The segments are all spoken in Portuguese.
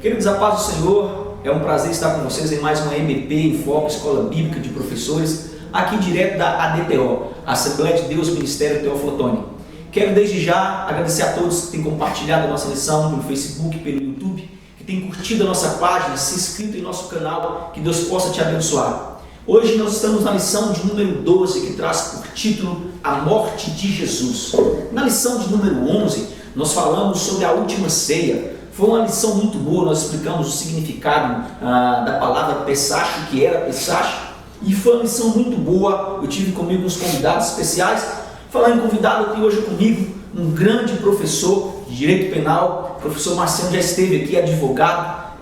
Queridos, a paz do Senhor, é um prazer estar com vocês em mais uma EBP em Foco, Escola Bíblica de Professores, aqui direto da ADTO, Assembleia de Deus Ministério Teófilo Otoni. Quero desde já agradecer a todos que têm compartilhado a nossa lição pelo Facebook, pelo YouTube, que têm curtido a nossa página, se inscrito em nosso canal, que Deus possa te abençoar. Hoje nós estamos na lição de número 12, que traz por título A Morte de Jesus. Na lição de número 11, nós falamos sobre a última ceia. Foi uma lição muito boa, nós explicamos o significado da palavra Pesach, o que era Pesach, e foi uma lição muito boa. Eu tive comigo uns convidados especiais. Falar em convidado, aqui hoje comigo um grande professor de Direito Penal, professor Marciano, já esteve aqui, advogado,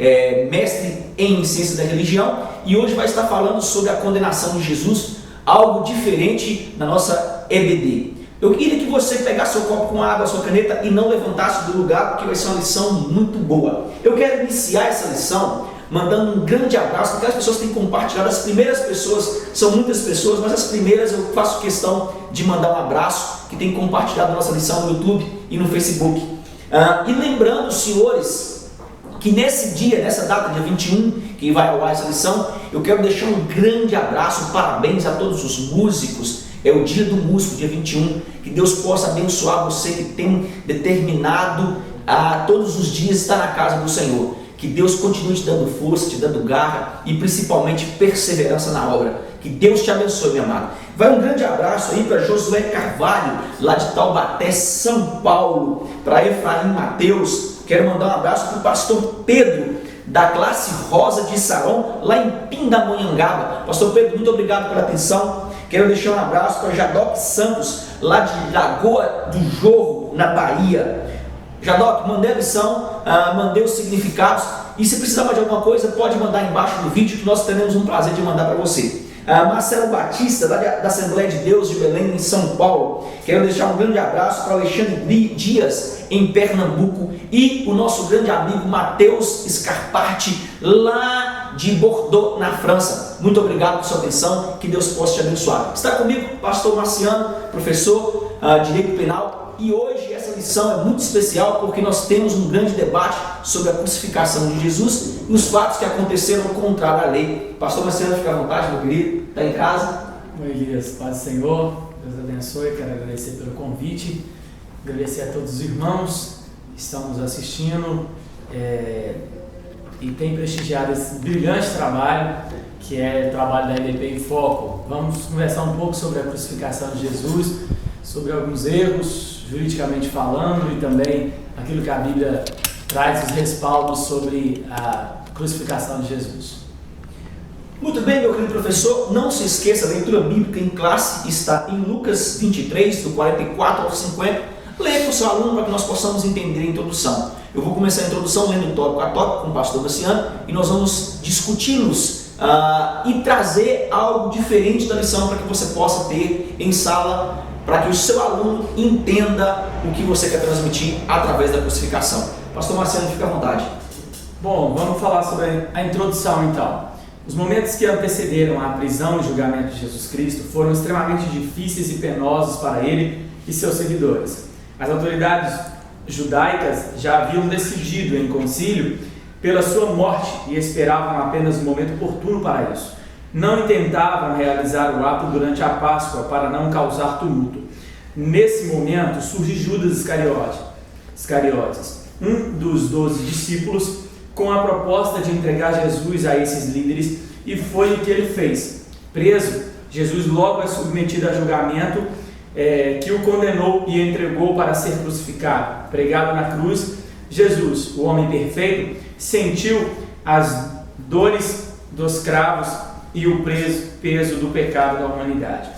mestre em Ciência da Religião, e hoje vai estar falando sobre a condenação de Jesus, algo diferente na nossa EBD. Eu queria que você pegasse seu copo com água, sua caneta e não levantasse do lugar, porque vai ser uma lição muito boa. Eu quero iniciar essa lição mandando um grande abraço, porque as pessoas têm compartilhado. As primeiras pessoas, são muitas pessoas, mas as primeiras eu faço questão de mandar um abraço, que tem compartilhado nossa lição no YouTube e no Facebook. E lembrando, senhores, que nesse dia, nessa data, dia 21, que vai ao ar essa lição, eu quero deixar um grande abraço, parabéns a todos os músicos. É o dia do músico, dia 21, que Deus possa abençoar você que tem determinado a todos os dias estar na casa do Senhor. Que Deus continue te dando força, te dando garra e principalmente perseverança na obra. Que Deus te abençoe, meu amado. Vai um grande abraço aí para Josué Carvalho, lá de Taubaté, São Paulo, para Efraim Mateus. Quero mandar um abraço para o pastor Pedro, da classe Rosa de Saron, lá em Pindamonhangaba. Pastor Pedro, muito obrigado pela atenção. Quero deixar um abraço para Jadoc Santos, lá de Lagoa do Jorro, na Bahia. Jadoc, mandei a lição, mandei os significados, e se precisar mais de alguma coisa, pode mandar embaixo do vídeo, que nós teremos um prazer de mandar para você. Marcelo Batista, lá da Assembleia de Deus de Belém, em São Paulo. Quero deixar um grande abraço para Alexandre Dias, em Pernambuco, e o nosso grande amigo Matheus Scarpati, lá de Bordeaux, na França. Muito obrigado por sua atenção, que Deus possa te abençoar. Está comigo pastor Marciano, professor de Direito Penal, e hoje essa lição é muito especial porque nós temos um grande debate sobre a crucificação de Jesus e os fatos que aconteceram contrário à lei. Pastor Marciano, fica à vontade, meu querido, está em casa. Oi, Elias, paz do Senhor, Deus abençoe. Quero agradecer pelo convite, agradecer a todos os irmãos que estão nos assistindo e têm prestigiado esse brilhante trabalho que é o trabalho da EBP em Foco. Vamos conversar um pouco sobre a crucificação de Jesus, sobre alguns erros, juridicamente falando, e também aquilo que a Bíblia traz os respaldos sobre a crucificação de Jesus. Muito bem, meu querido professor, não se esqueça, a leitura bíblica em classe está em Lucas 23, do 44 ao 50. Leia para o seu aluno para que nós possamos entender a introdução. Eu vou começar a introdução lendo tópico a tópico com o pastor Marciano, e nós vamos discuti-los e trazer algo diferente da lição para que você possa ter em sala, para que o seu aluno entenda o que você quer transmitir através da crucificação. Pastor Marciano, fica à vontade. Bom, vamos falar sobre a introdução então. Os momentos que antecederam a prisão e julgamento de Jesus Cristo foram extremamente difíceis e penosos para ele e seus seguidores. As autoridades judaicas já haviam decidido em concílio pela sua morte e esperavam apenas um momento oportuno para isso. Não intentavam realizar o ato durante a Páscoa para não causar tumulto. Nesse momento surge Judas Iscariotes, um dos 12 discípulos, com a proposta de entregar Jesus a esses líderes, e foi o que ele fez. Preso, Jesus logo é submetido a julgamento que o condenou e entregou para ser crucificado. Pregado na cruz, Jesus, o homem perfeito, sentiu as dores dos cravos e o peso do pecado da humanidade.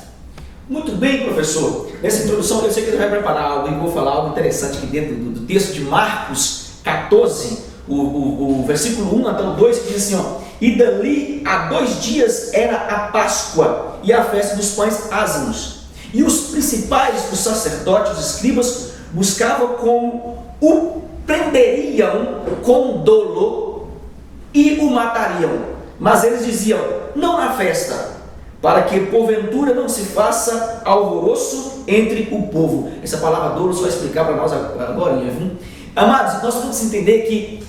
Muito bem, professor. Nessa introdução eu sei que ele vai preparar algo, e vou falar algo interessante aqui dentro do texto de Marcos 14, o versículo 1 até o 2, que diz assim, ó: e dali a 2 dias era a Páscoa e a festa dos pães ázimos. E os principais dos sacerdotes e escribas buscavam como o prenderiam com dolo e o matariam. Mas eles diziam: não na festa, para que porventura não se faça alvoroço entre o povo. Essa palavra dolo só vai explicar para nós agora, viu? Amados, nós temos que entender que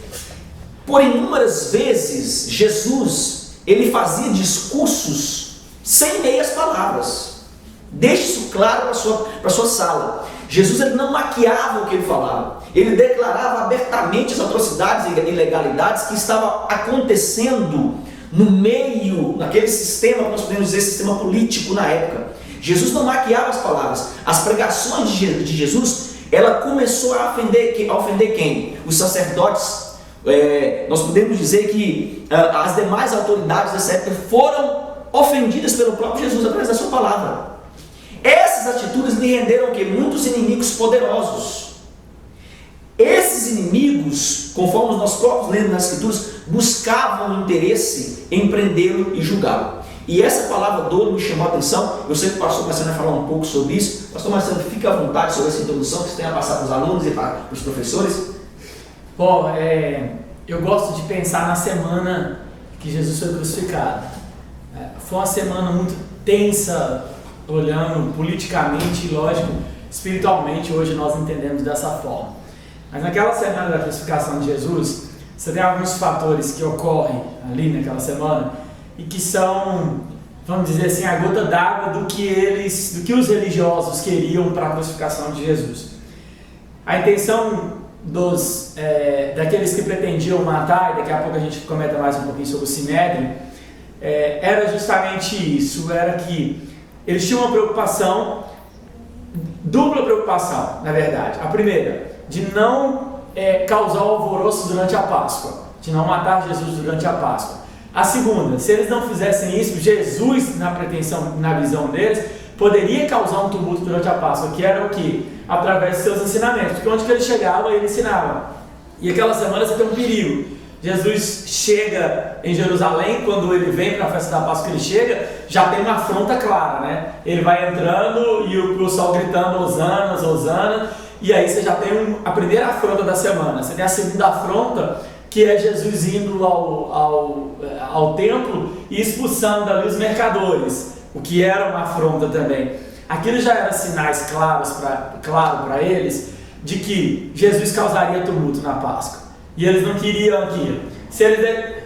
Por inúmeras vezes, Jesus, ele fazia discursos sem meias palavras. Deixe isso claro para a sua sala. Jesus, ele não maquiava o que ele falava. Ele declarava abertamente as atrocidades e ilegalidades que estavam acontecendo no meio, naquele sistema, que nós podemos dizer, sistema político na época. Jesus não maquiava as palavras. As pregações de Jesus, ela começou a ofender quem? Os sacerdotes. Nós podemos dizer que as demais autoridades dessa época foram ofendidas pelo próprio Jesus através da sua palavra. Essas atitudes lhe renderam que muitos inimigos poderosos. Esses inimigos, conforme nós próprios lemos nas Escrituras, buscavam interesse em prendê-lo e julgá-lo. E essa palavra dolo me chamou a atenção. Eu sei que o pastor Marcelo vai falar um pouco sobre isso. Pastor Marcelo, fica à vontade sobre essa introdução que você tem a passar para os alunos e para os professores. Bom, eu gosto de pensar na semana que Jesus foi crucificado. Foi uma semana muito tensa, olhando politicamente e, lógico, espiritualmente. Hoje nós entendemos dessa forma. Mas naquela semana da crucificação de Jesus, você tem alguns fatores que ocorrem ali naquela semana e que são, vamos dizer assim, a gota d'água do que os religiosos queriam para a crucificação de Jesus. A intenção daqueles que pretendiam matar, e daqui a pouco a gente comenta mais um pouquinho sobre o Sinédrio, era justamente isso, era que eles tinham uma preocupação, dupla preocupação, na verdade. A primeira, de não causar alvoroço durante a Páscoa, de não matar Jesus durante a Páscoa. A segunda, se eles não fizessem isso, Jesus, na visão deles, poderia causar um tumulto durante a Páscoa, que era o quê? Através de seus ensinamentos, porque onde que ele chegava, ele ensinava. E aquela semana você tem um perigo. Jesus chega em Jerusalém, quando ele vem para a festa da Páscoa, ele chega, já tem uma afronta clara, né? Ele vai entrando e o pessoal gritando, Hosanas, Hosanas, e aí você já tem a primeira afronta da semana. Você tem a segunda afronta, que é Jesus indo ao templo e expulsando dali os mercadores, o que era uma afronta também. Aquilo já era sinais claro para eles de que Jesus causaria tumulto na Páscoa. E eles não queriam aquilo.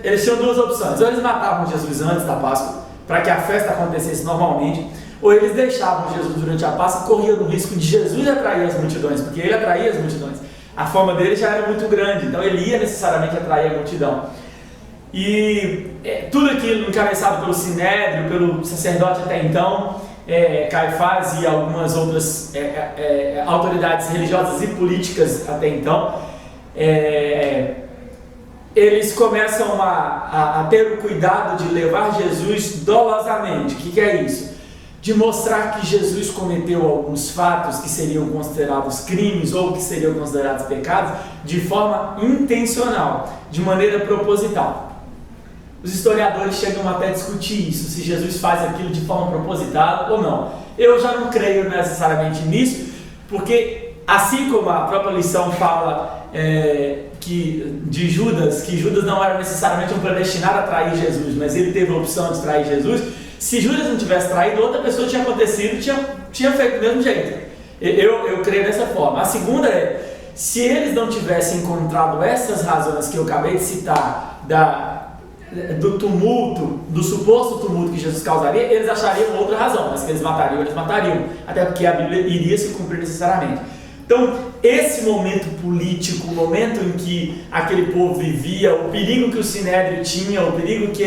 Eles tinham duas opções: ou eles matavam Jesus antes da Páscoa, para que a festa acontecesse normalmente, ou eles deixavam Jesus durante a Páscoa e corriam o risco de Jesus atrair as multidões, porque ele atraía as multidões. A fama dele já era muito grande, então ele ia necessariamente atrair a multidão. E tudo aquilo encabeçado pelo Sinédrio, pelo sacerdote até então, Caifás e algumas outras autoridades religiosas e políticas até então, eles começam a ter o cuidado de levar Jesus dolosamente. O que é isso? De mostrar que Jesus cometeu alguns fatos que seriam considerados crimes ou que seriam considerados pecados de forma intencional, de maneira proposital. Os historiadores chegam até a discutir isso, se Jesus faz aquilo de forma proposital ou não. Eu já não creio necessariamente nisso, porque assim como a própria lição fala de Judas, que Judas não era necessariamente um predestinado a trair Jesus, mas ele teve a opção de trair Jesus. Se Judas não tivesse traído, outra pessoa tinha acontecido, tinha feito do mesmo jeito. Eu creio dessa forma. A segunda se eles não tivessem encontrado essas razões que eu acabei de citar, do tumulto, do suposto tumulto que Jesus causaria, eles achariam outra razão, mas que eles matariam, até porque a Bíblia iria se cumprir necessariamente. Então, esse momento político, o momento em que aquele povo vivia, o perigo que o Sinédrio tinha, o perigo que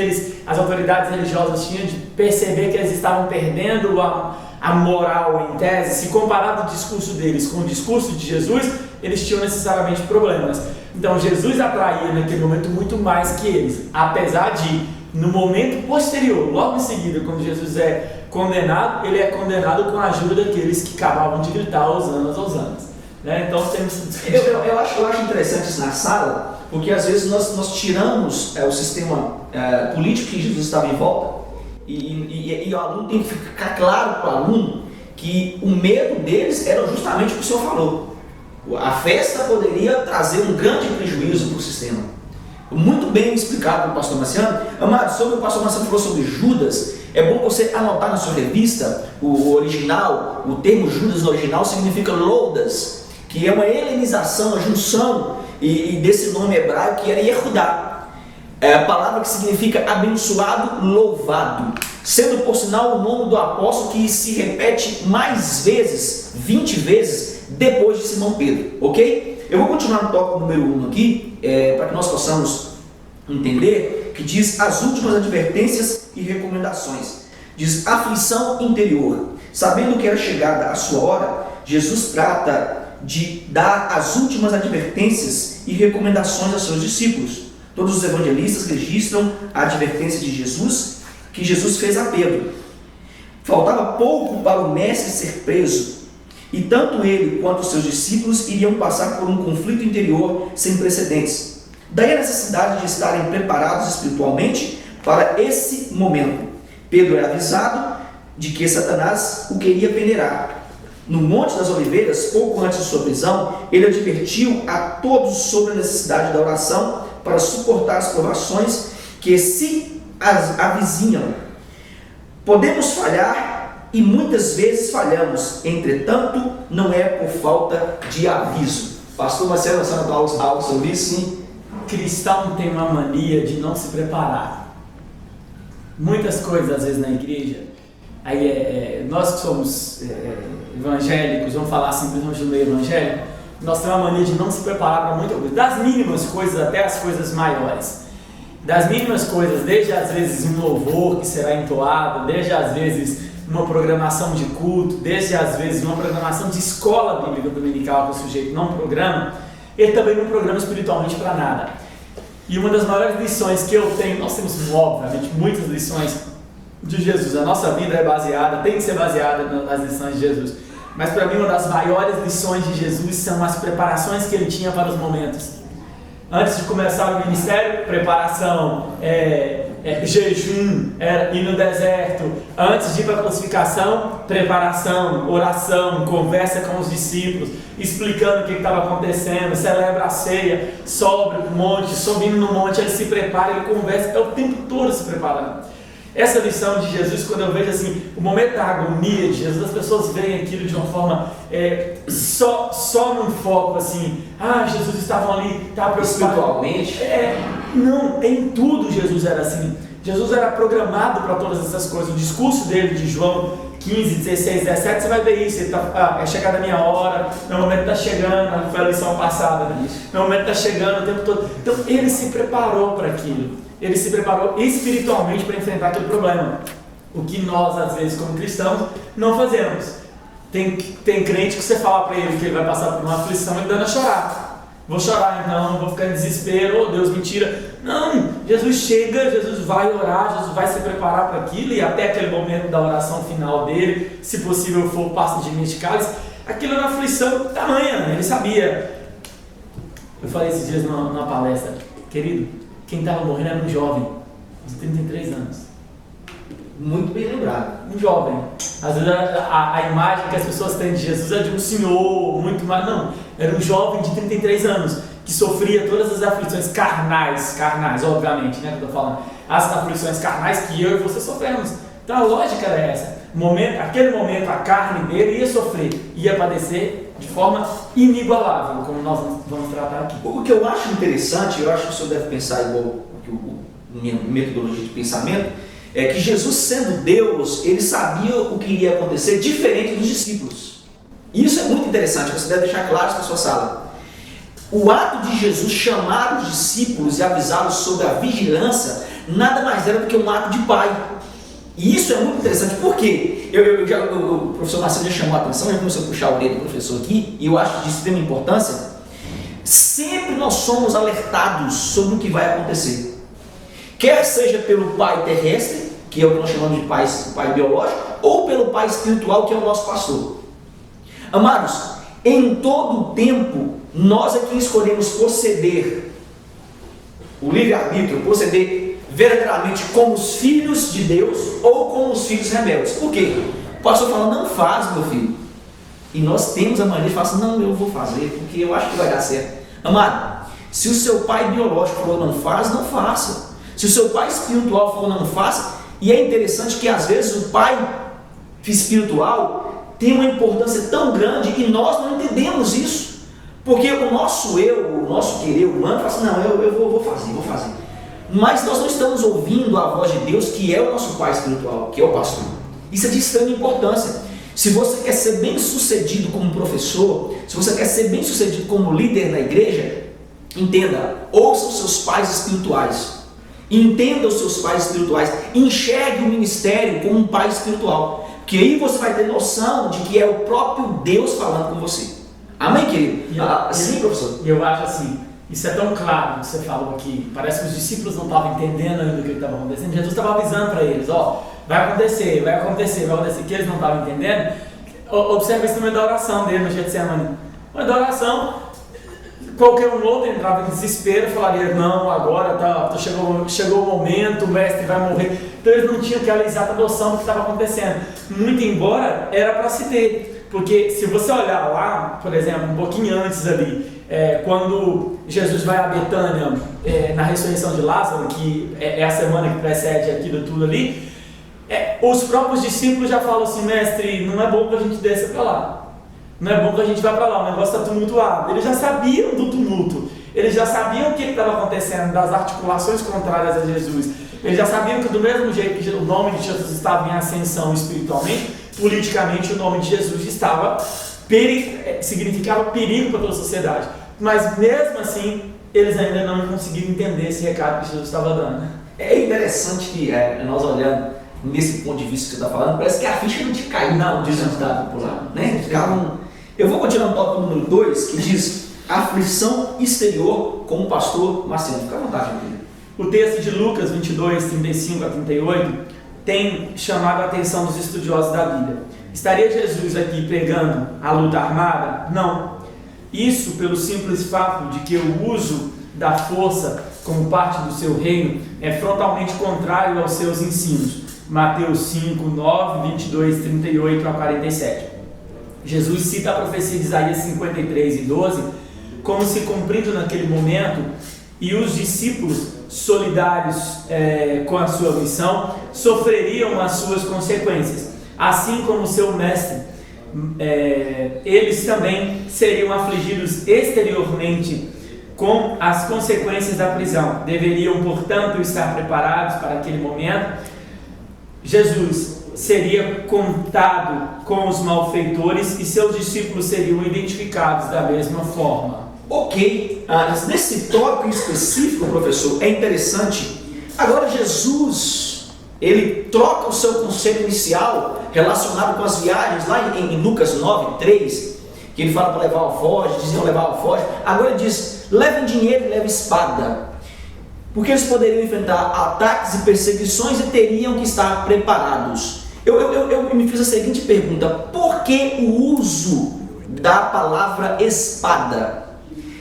as autoridades religiosas tinham de perceber que eles estavam perdendo a moral em tese, se comparado o discurso deles com o discurso de Jesus, eles tinham necessariamente problemas. Então, Jesus atraía naquele momento muito mais que eles, apesar de, no momento posterior, logo em seguida, quando Jesus é condenado, ele é condenado com a ajuda daqueles que acabavam de gritar Hosanas, Hosanas. Então temos... eu acho interessante isso na sala, porque às vezes nós tiramos o sistema político que Jesus estava em volta e o aluno tem que ficar claro para o aluno que o medo deles era justamente o que o senhor falou. A festa poderia trazer um grande prejuízo para o sistema. Muito bem explicado pelo pastor Marciano. Amado, sobre o pastor Marciano falou sobre Judas, é bom você anotar na sua revista o original. O termo Judas no original significa Loudas, que é uma helenização, a junção desse nome hebraico que era Yehudá. É a palavra que significa abençoado, louvado, sendo por sinal o nome do apóstolo que se repete mais vezes, 20 vezes, depois de Simão Pedro, ok? Eu vou continuar no tópico número 1 aqui, para que nós possamos entender, que diz as últimas advertências e recomendações. Diz aflição interior. Sabendo que era chegada a sua hora, Jesus trata de dar as últimas advertências e recomendações aos seus discípulos. Todos os evangelistas registram a advertência de Jesus, que Jesus fez a Pedro. Faltava pouco para o mestre ser preso, e tanto ele quanto os seus discípulos iriam passar por um conflito interior sem precedentes. Daí a necessidade de estarem preparados espiritualmente para esse momento. Pedro é avisado de que Satanás o queria peneirar. No Monte das Oliveiras, pouco antes de sua prisão, ele advertiu a todos sobre a necessidade da oração para suportar as provações que se avizinham. Podemos falhar e muitas vezes falhamos, entretanto, não é por falta de aviso. Pastor Marcelo, você notou algo sobre isso? Sim. Cristão tem uma mania de não se preparar. Muitas coisas, às vezes, na igreja, nós que somos evangélicos, vamos falar assim, principalmente no meio evangélico, nós temos uma mania de não se preparar para muita coisa, das mínimas coisas até as coisas maiores. Das mínimas coisas, desde às vezes um louvor que será entoado, desde às vezes uma programação de culto, desde às vezes uma programação de escola bíblica dominical que o sujeito não programa, ele também não programa espiritualmente para nada. E uma das maiores lições que eu tenho, nós temos obviamente muitas lições de Jesus, a nossa vida é baseada, tem que ser baseada nas lições de Jesus, mas para mim uma das maiores lições de Jesus são as preparações que ele tinha para os momentos. Antes de começar o ministério, preparação, jejum, ir no deserto. Antes de ir para a crucificação, preparação, oração, conversa com os discípulos, explicando o que estava acontecendo, celebra a ceia, sobe no monte, subindo no monte, ele se prepara, ele conversa, é o tempo todo se preparando. Essa lição de Jesus, quando eu vejo assim, o momento da agonia de Jesus, as pessoas veem aquilo de uma forma só num foco assim, Jesus estava ali, estava preocupado. Espiritualmente? Não, em tudo Jesus era assim. Jesus era programado para todas essas coisas. O discurso dele de João 15, 16, 17, você vai ver isso. Ele é chegada a minha hora, meu momento está chegando, foi a lição passada, né? Meu momento está chegando o tempo todo. Então ele se preparou para aquilo. Ele se preparou espiritualmente para enfrentar aquele problema. O que nós, às vezes, como cristãos, não fazemos. Tem crente que você fala para ele que ele vai passar por uma aflição e ele dando a chorar. Vou chorar então, vou ficar em desespero, oh Deus, mentira. Não, Jesus chega, Jesus vai orar, Jesus vai se preparar para aquilo e até aquele momento da oração final dele, se possível for, passa de cálice. Aquilo era uma aflição tamanha, né? Ele sabia. Eu falei esses dias numa palestra, querido, quem estava morrendo era um jovem, de 33 anos. Muito bem lembrado. Um jovem. Às vezes a imagem que as pessoas têm de Jesus é de um senhor, muito mais. Não, era um jovem de 33 anos, que sofria todas as aflições carnais, obviamente, né, que eu estou falando. As aflições carnais que eu e você sofremos. Então a lógica era essa. Aquele momento, a carne dele ia sofrer, ia padecer de forma inigualável, como nós vamos tratar aqui. O que eu acho interessante, eu acho que o senhor deve pensar igual minha metodologia de pensamento, é que Jesus, sendo Deus, ele sabia o que iria acontecer diferente dos discípulos. Isso é muito interessante, você deve deixar claro isso na sua sala. O ato de Jesus chamar os discípulos e avisá-los sobre a vigilância nada mais era do que um ato de pai. E isso é muito interessante, porque o professor Marcelo já chamou a atenção, já começou a puxar o dedo do professor aqui, e eu acho de extrema importância. Sempre nós somos alertados sobre o que vai acontecer. Quer seja pelo pai terrestre, que é o que nós chamamos de pai biológico, ou pelo pai espiritual, que é o nosso pastor. Amados, em todo o tempo, nós é quem escolhemos proceder, o livre-arbítrio, proceder verdadeiramente como os filhos de Deus ou como os filhos rebeldes. Por quê? O pastor fala, não faz, meu filho. E nós temos a mania de falar assim, não, eu vou fazer, porque eu acho que vai dar certo. Amado, se o seu pai biológico falou não faz, não faça. Se o seu pai espiritual falou não faça, e é interessante que às vezes o pai espiritual tem uma importância tão grande e nós não entendemos isso. Porque o nosso eu, o nosso querer humano, fala assim, não, eu vou fazer. mas nós não estamos ouvindo a voz de Deus, que é o nosso pai espiritual, que é o pastor. Isso é de extrema importância. Se você quer ser bem sucedido como professor, se você quer ser bem sucedido como líder da igreja, entenda, ouça os seus pais espirituais, entenda os seus pais espirituais, enxergue o ministério como um pai espiritual, que aí você vai ter noção de que é o próprio Deus falando com você. Amém, querido? Sim, professor? E eu acho assim, isso é tão claro que você falou aqui, parece que os discípulos não estavam entendendo ainda o que estava acontecendo. Jesus estava avisando para eles, ó, vai acontecer, que eles não estavam entendendo. Observa esse momento da oração dele no Getsemane. Mas da oração, qualquer um outro entrava em desespero e falaria, não, agora chegou o momento, o mestre vai morrer. Então eles não tinham aquela exata noção do que estava acontecendo. Muito embora era para se ter, porque se você olhar lá, por exemplo, um pouquinho antes ali, quando Jesus vai a Betânia, na ressurreição de Lázaro, que é a semana que precede aquilo tudo ali, os próprios discípulos já falam assim, mestre, não é bom que a gente desça para lá, não é bom que a gente vá para lá, o negócio está tumultuado. Eles já sabiam do tumulto, eles já sabiam o que estava acontecendo, das articulações contrárias a Jesus, eles já sabiam que do mesmo jeito que o nome de Jesus estava em ascensão espiritualmente, politicamente o nome de Jesus significava perigo para toda a sociedade, mas mesmo assim eles ainda não conseguiram entender esse recado que Jesus estava dando. É interessante que nós olhando nesse ponto de vista que você está falando, parece que a ficha não tinha caído no ditado popular, né? Eu vou continuar no tópico número 2, que diz aflição exterior com o pastor Marciano. Fica à vontade, meu filho. O texto de Lucas 22, 35 a 38 tem chamado a atenção dos estudiosos da Bíblia. Estaria Jesus aqui pregando a luta armada? Não. Isso pelo simples fato de que o uso da força como parte do seu reino é frontalmente contrário aos seus ensinos. Mateus 5, 9, 22, 38 a 47. Jesus cita a profecia de Isaías 53 e 12 como se cumprindo naquele momento, e os discípulos solidários com a sua missão sofreriam as suas consequências, assim como seu mestre. Eles também seriam afligidos exteriormente com as consequências da prisão. Deveriam, portanto, estar preparados para aquele momento. Jesus seria contado com os malfeitores e seus discípulos seriam identificados da mesma forma. Ok, nesse tópico específico, professor, é interessante. Agora Jesus, ele troca o seu conceito inicial relacionado com as viagens, lá em Lucas 9, 3, que ele fala para levar alforje, diziam levar alforje. Agora ele diz, levem dinheiro e levem espada, porque eles poderiam enfrentar ataques e perseguições e teriam que estar preparados. Eu me fiz a seguinte pergunta: por que o uso da palavra espada?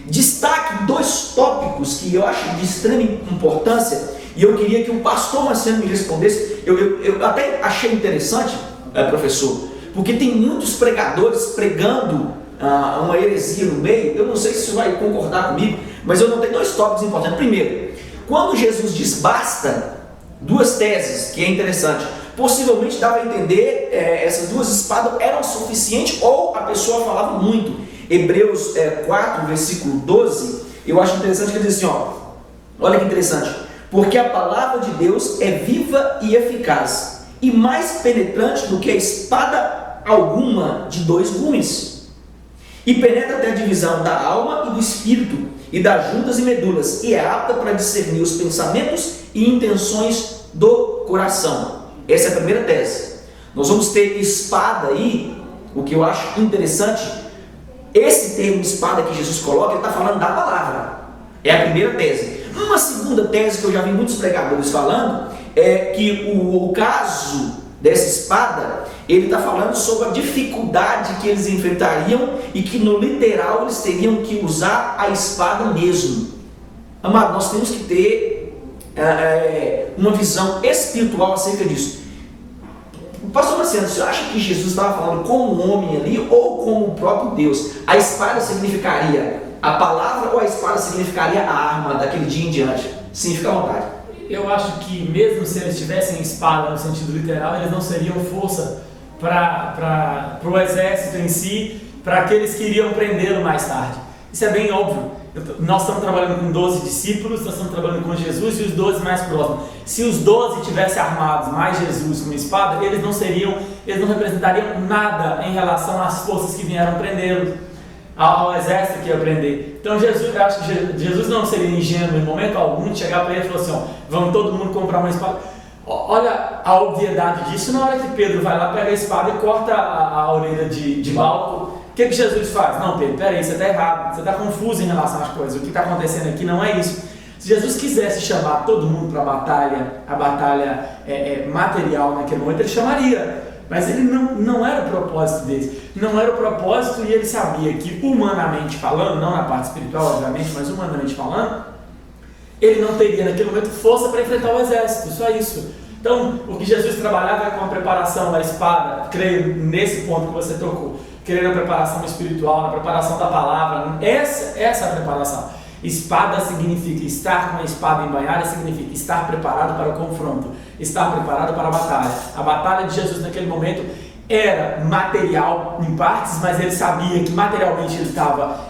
Destaque 2 tópicos que eu acho de extrema importância e eu queria que o pastor Marciano me respondesse. Eu até achei interessante, professor, porque tem muitos pregadores pregando uma heresia no meio. Eu não sei se você vai concordar comigo, mas eu notei 2 tópicos importantes. Primeiro, quando Jesus diz basta, 2 teses que é interessante. Possivelmente dava a entender essas 2 espadas eram suficientes ou a pessoa falava muito. Hebreus 4, versículo 12, eu acho interessante que ele diz assim, olha que interessante, porque a palavra de Deus é viva e eficaz, e mais penetrante do que a espada alguma de 2 gumes, e penetra até a divisão da alma e do espírito, e das juntas e medulas, e é apta para discernir os pensamentos e intenções do coração. Essa é a primeira tese. Nós vamos ter espada aí, o que eu acho interessante. Esse termo espada que Jesus coloca, ele está falando da palavra. É a primeira tese. Uma segunda tese que eu já vi muitos pregadores falando é que o caso dessa espada, ele está falando sobre a dificuldade que eles enfrentariam e que no literal eles teriam que usar a espada mesmo. Amado, nós temos que ter uma visão espiritual acerca disso. Pastor Marciano, você acha que Jesus estava falando como um homem ali ou como o próprio Deus? A espada significaria a palavra ou a espada significaria a arma daquele dia em diante? Sim, fica à vontade. Eu acho que mesmo se eles tivessem espada no sentido literal, eles não seriam força para o exército em si, para aqueles que iriam prendê-lo mais tarde. Isso é bem óbvio. Nós estamos trabalhando com 12 discípulos, nós estamos trabalhando com Jesus e os 12 mais próximos. Se os 12 tivessem armados mais Jesus com espada, eles não representariam nada em relação às forças que vieram prendê-los, ao exército que ia prender. Então eu acho que Jesus não seria ingênuo em momento algum de chegar para ele e falar assim, ó, vamos todo mundo comprar uma espada. Olha a obviedade disso na hora que Pedro vai lá, pega a espada e corta a orelha de Malco. O que Jesus faz? Não, Pedro, peraí, você está errado, você está confuso em relação às coisas, o que está acontecendo aqui não é isso. Se Jesus quisesse chamar todo mundo para a batalha material naquele momento, ele chamaria, mas ele não era o propósito dele, não era o propósito, e ele sabia que humanamente falando, não na parte espiritual obviamente, mas humanamente falando, ele não teria naquele momento força para enfrentar o exército, só isso. Então, o que Jesus trabalhava é com a preparação da espada, creio nesse ponto que você tocou, creio na preparação espiritual, na preparação da palavra, essa é a preparação. Espada significa estar com a espada embainhada, significa estar preparado para o confronto, estar preparado para a batalha. A batalha de Jesus naquele momento era material em partes, mas ele sabia que materialmente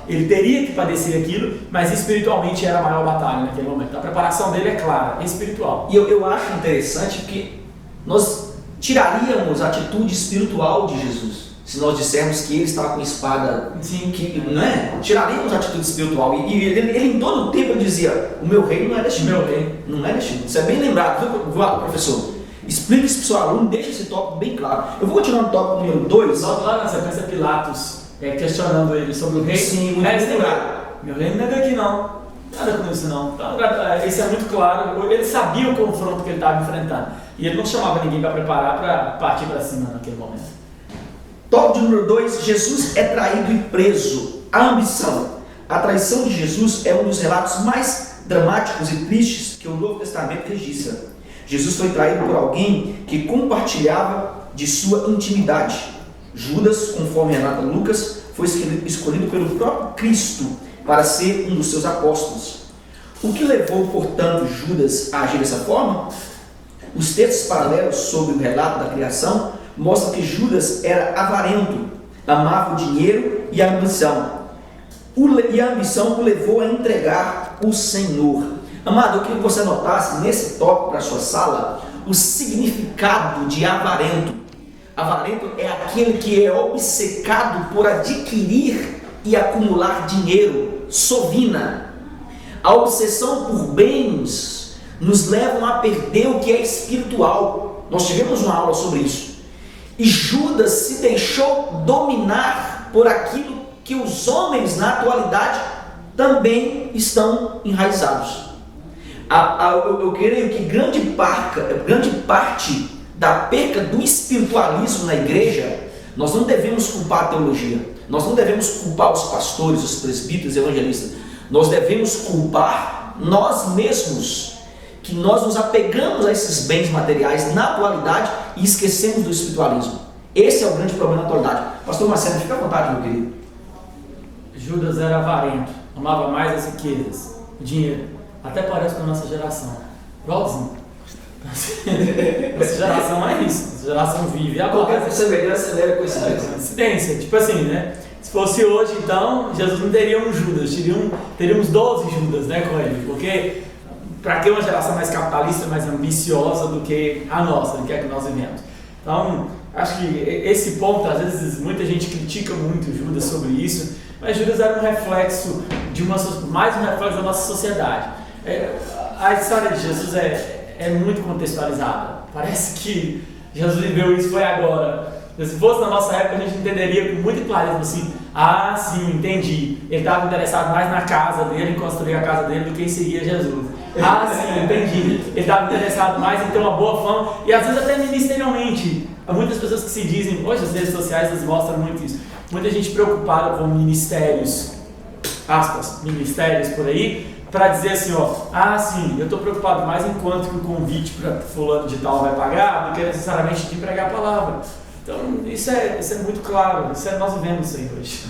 ele teria que padecer aquilo, mas espiritualmente era a maior batalha naquele momento. A preparação dele é clara, é espiritual. E eu acho interessante que nós tiraríamos a atitude espiritual de Jesus se nós dissermos que ele estava com espada. Sim. Não é? Tiraríamos a atitude espiritual. E ele em todo o tempo dizia, o meu reino não é deste mundo. Não é deste mundo. Isso é bem lembrado, viu, professor? Explique isso para o seu aluno, deixe esse tópico bem claro. Eu vou continuar no tópico número 2. Lá na sequência, Pilatos questionando ele sobre o reino. Sim, muito bem lembrado. Meu reino não é daqui não, nada com isso não. Então, isso é muito claro. Ele sabia o confronto que ele estava enfrentando. E ele não chamava ninguém para preparar para partir para cima naquele momento. Tópico número 2, Jesus é traído e preso. A ambição. A traição de Jesus é um dos relatos mais dramáticos e tristes que o Novo Testamento registra. Jesus foi traído por alguém que compartilhava de sua intimidade. Judas, conforme relata Lucas, foi escolhido pelo próprio Cristo para ser um dos seus apóstolos. O que levou, portanto, Judas a agir dessa forma? Os textos paralelos sobre o relato da criação mostram que Judas era avarento, amava o dinheiro e a ambição. E a ambição o levou a entregar o Senhor. Amado, eu queria que você anotasse nesse tópico para a sua sala o significado de avarento. Avarento é aquele que é obcecado por adquirir e acumular dinheiro, sovina. A obsessão por bens nos leva a perder o que é espiritual. Nós tivemos uma aula sobre isso. E Judas se deixou dominar por aquilo que os homens na atualidade também estão enraizados. Eu creio que grande parte da perca do espiritualismo na igreja, nós não devemos culpar a teologia, nós não devemos culpar os pastores, os presbíteros, evangelistas, nós devemos culpar nós mesmos, que nós nos apegamos a esses bens materiais na atualidade e esquecemos do espiritualismo. Esse é o grande problema na atualidade. Pastor Marcelo, fica à vontade, meu querido. Judas era avarento, amava mais as riquezas, o dinheiro. Até parece com a nossa geração. Igualzinho. Nossa geração é isso. Nossa geração vive a qualquer semelhança leva coincidência. Coincidência. Tipo assim, né? Se fosse hoje, então, Jesus não teria um Judas. Teríamos 12 Judas, né, com ele. Porque, para que uma geração mais capitalista, mais ambiciosa do que a nossa, do que é que nós vivemos. Então, acho que esse ponto, às vezes, muita gente critica muito Judas sobre isso, mas Judas era um reflexo mais um reflexo da nossa sociedade. A história de Jesus é muito contextualizada. Parece que Jesus viveu isso, foi agora. Se fosse na nossa época, a gente entenderia com muita clareza assim: ah, sim, entendi. Ele estava interessado mais na casa dele, em construir a casa dele, do que em seguir Jesus. Ah, sim, entendi. Ele estava interessado mais em ter uma boa fama, e às vezes até ministerialmente. Há muitas pessoas que se dizem, hoje as redes sociais eles mostram muito isso. Muita gente preocupada com ministérios, aspas, ministérios por aí, para dizer assim, ó, ah, sim, eu estou preocupado mais em quanto que o convite para fulano de tal vai pagar, do que necessariamente de pregar a palavra. Então, isso é muito claro, nós vivemos isso aí hoje.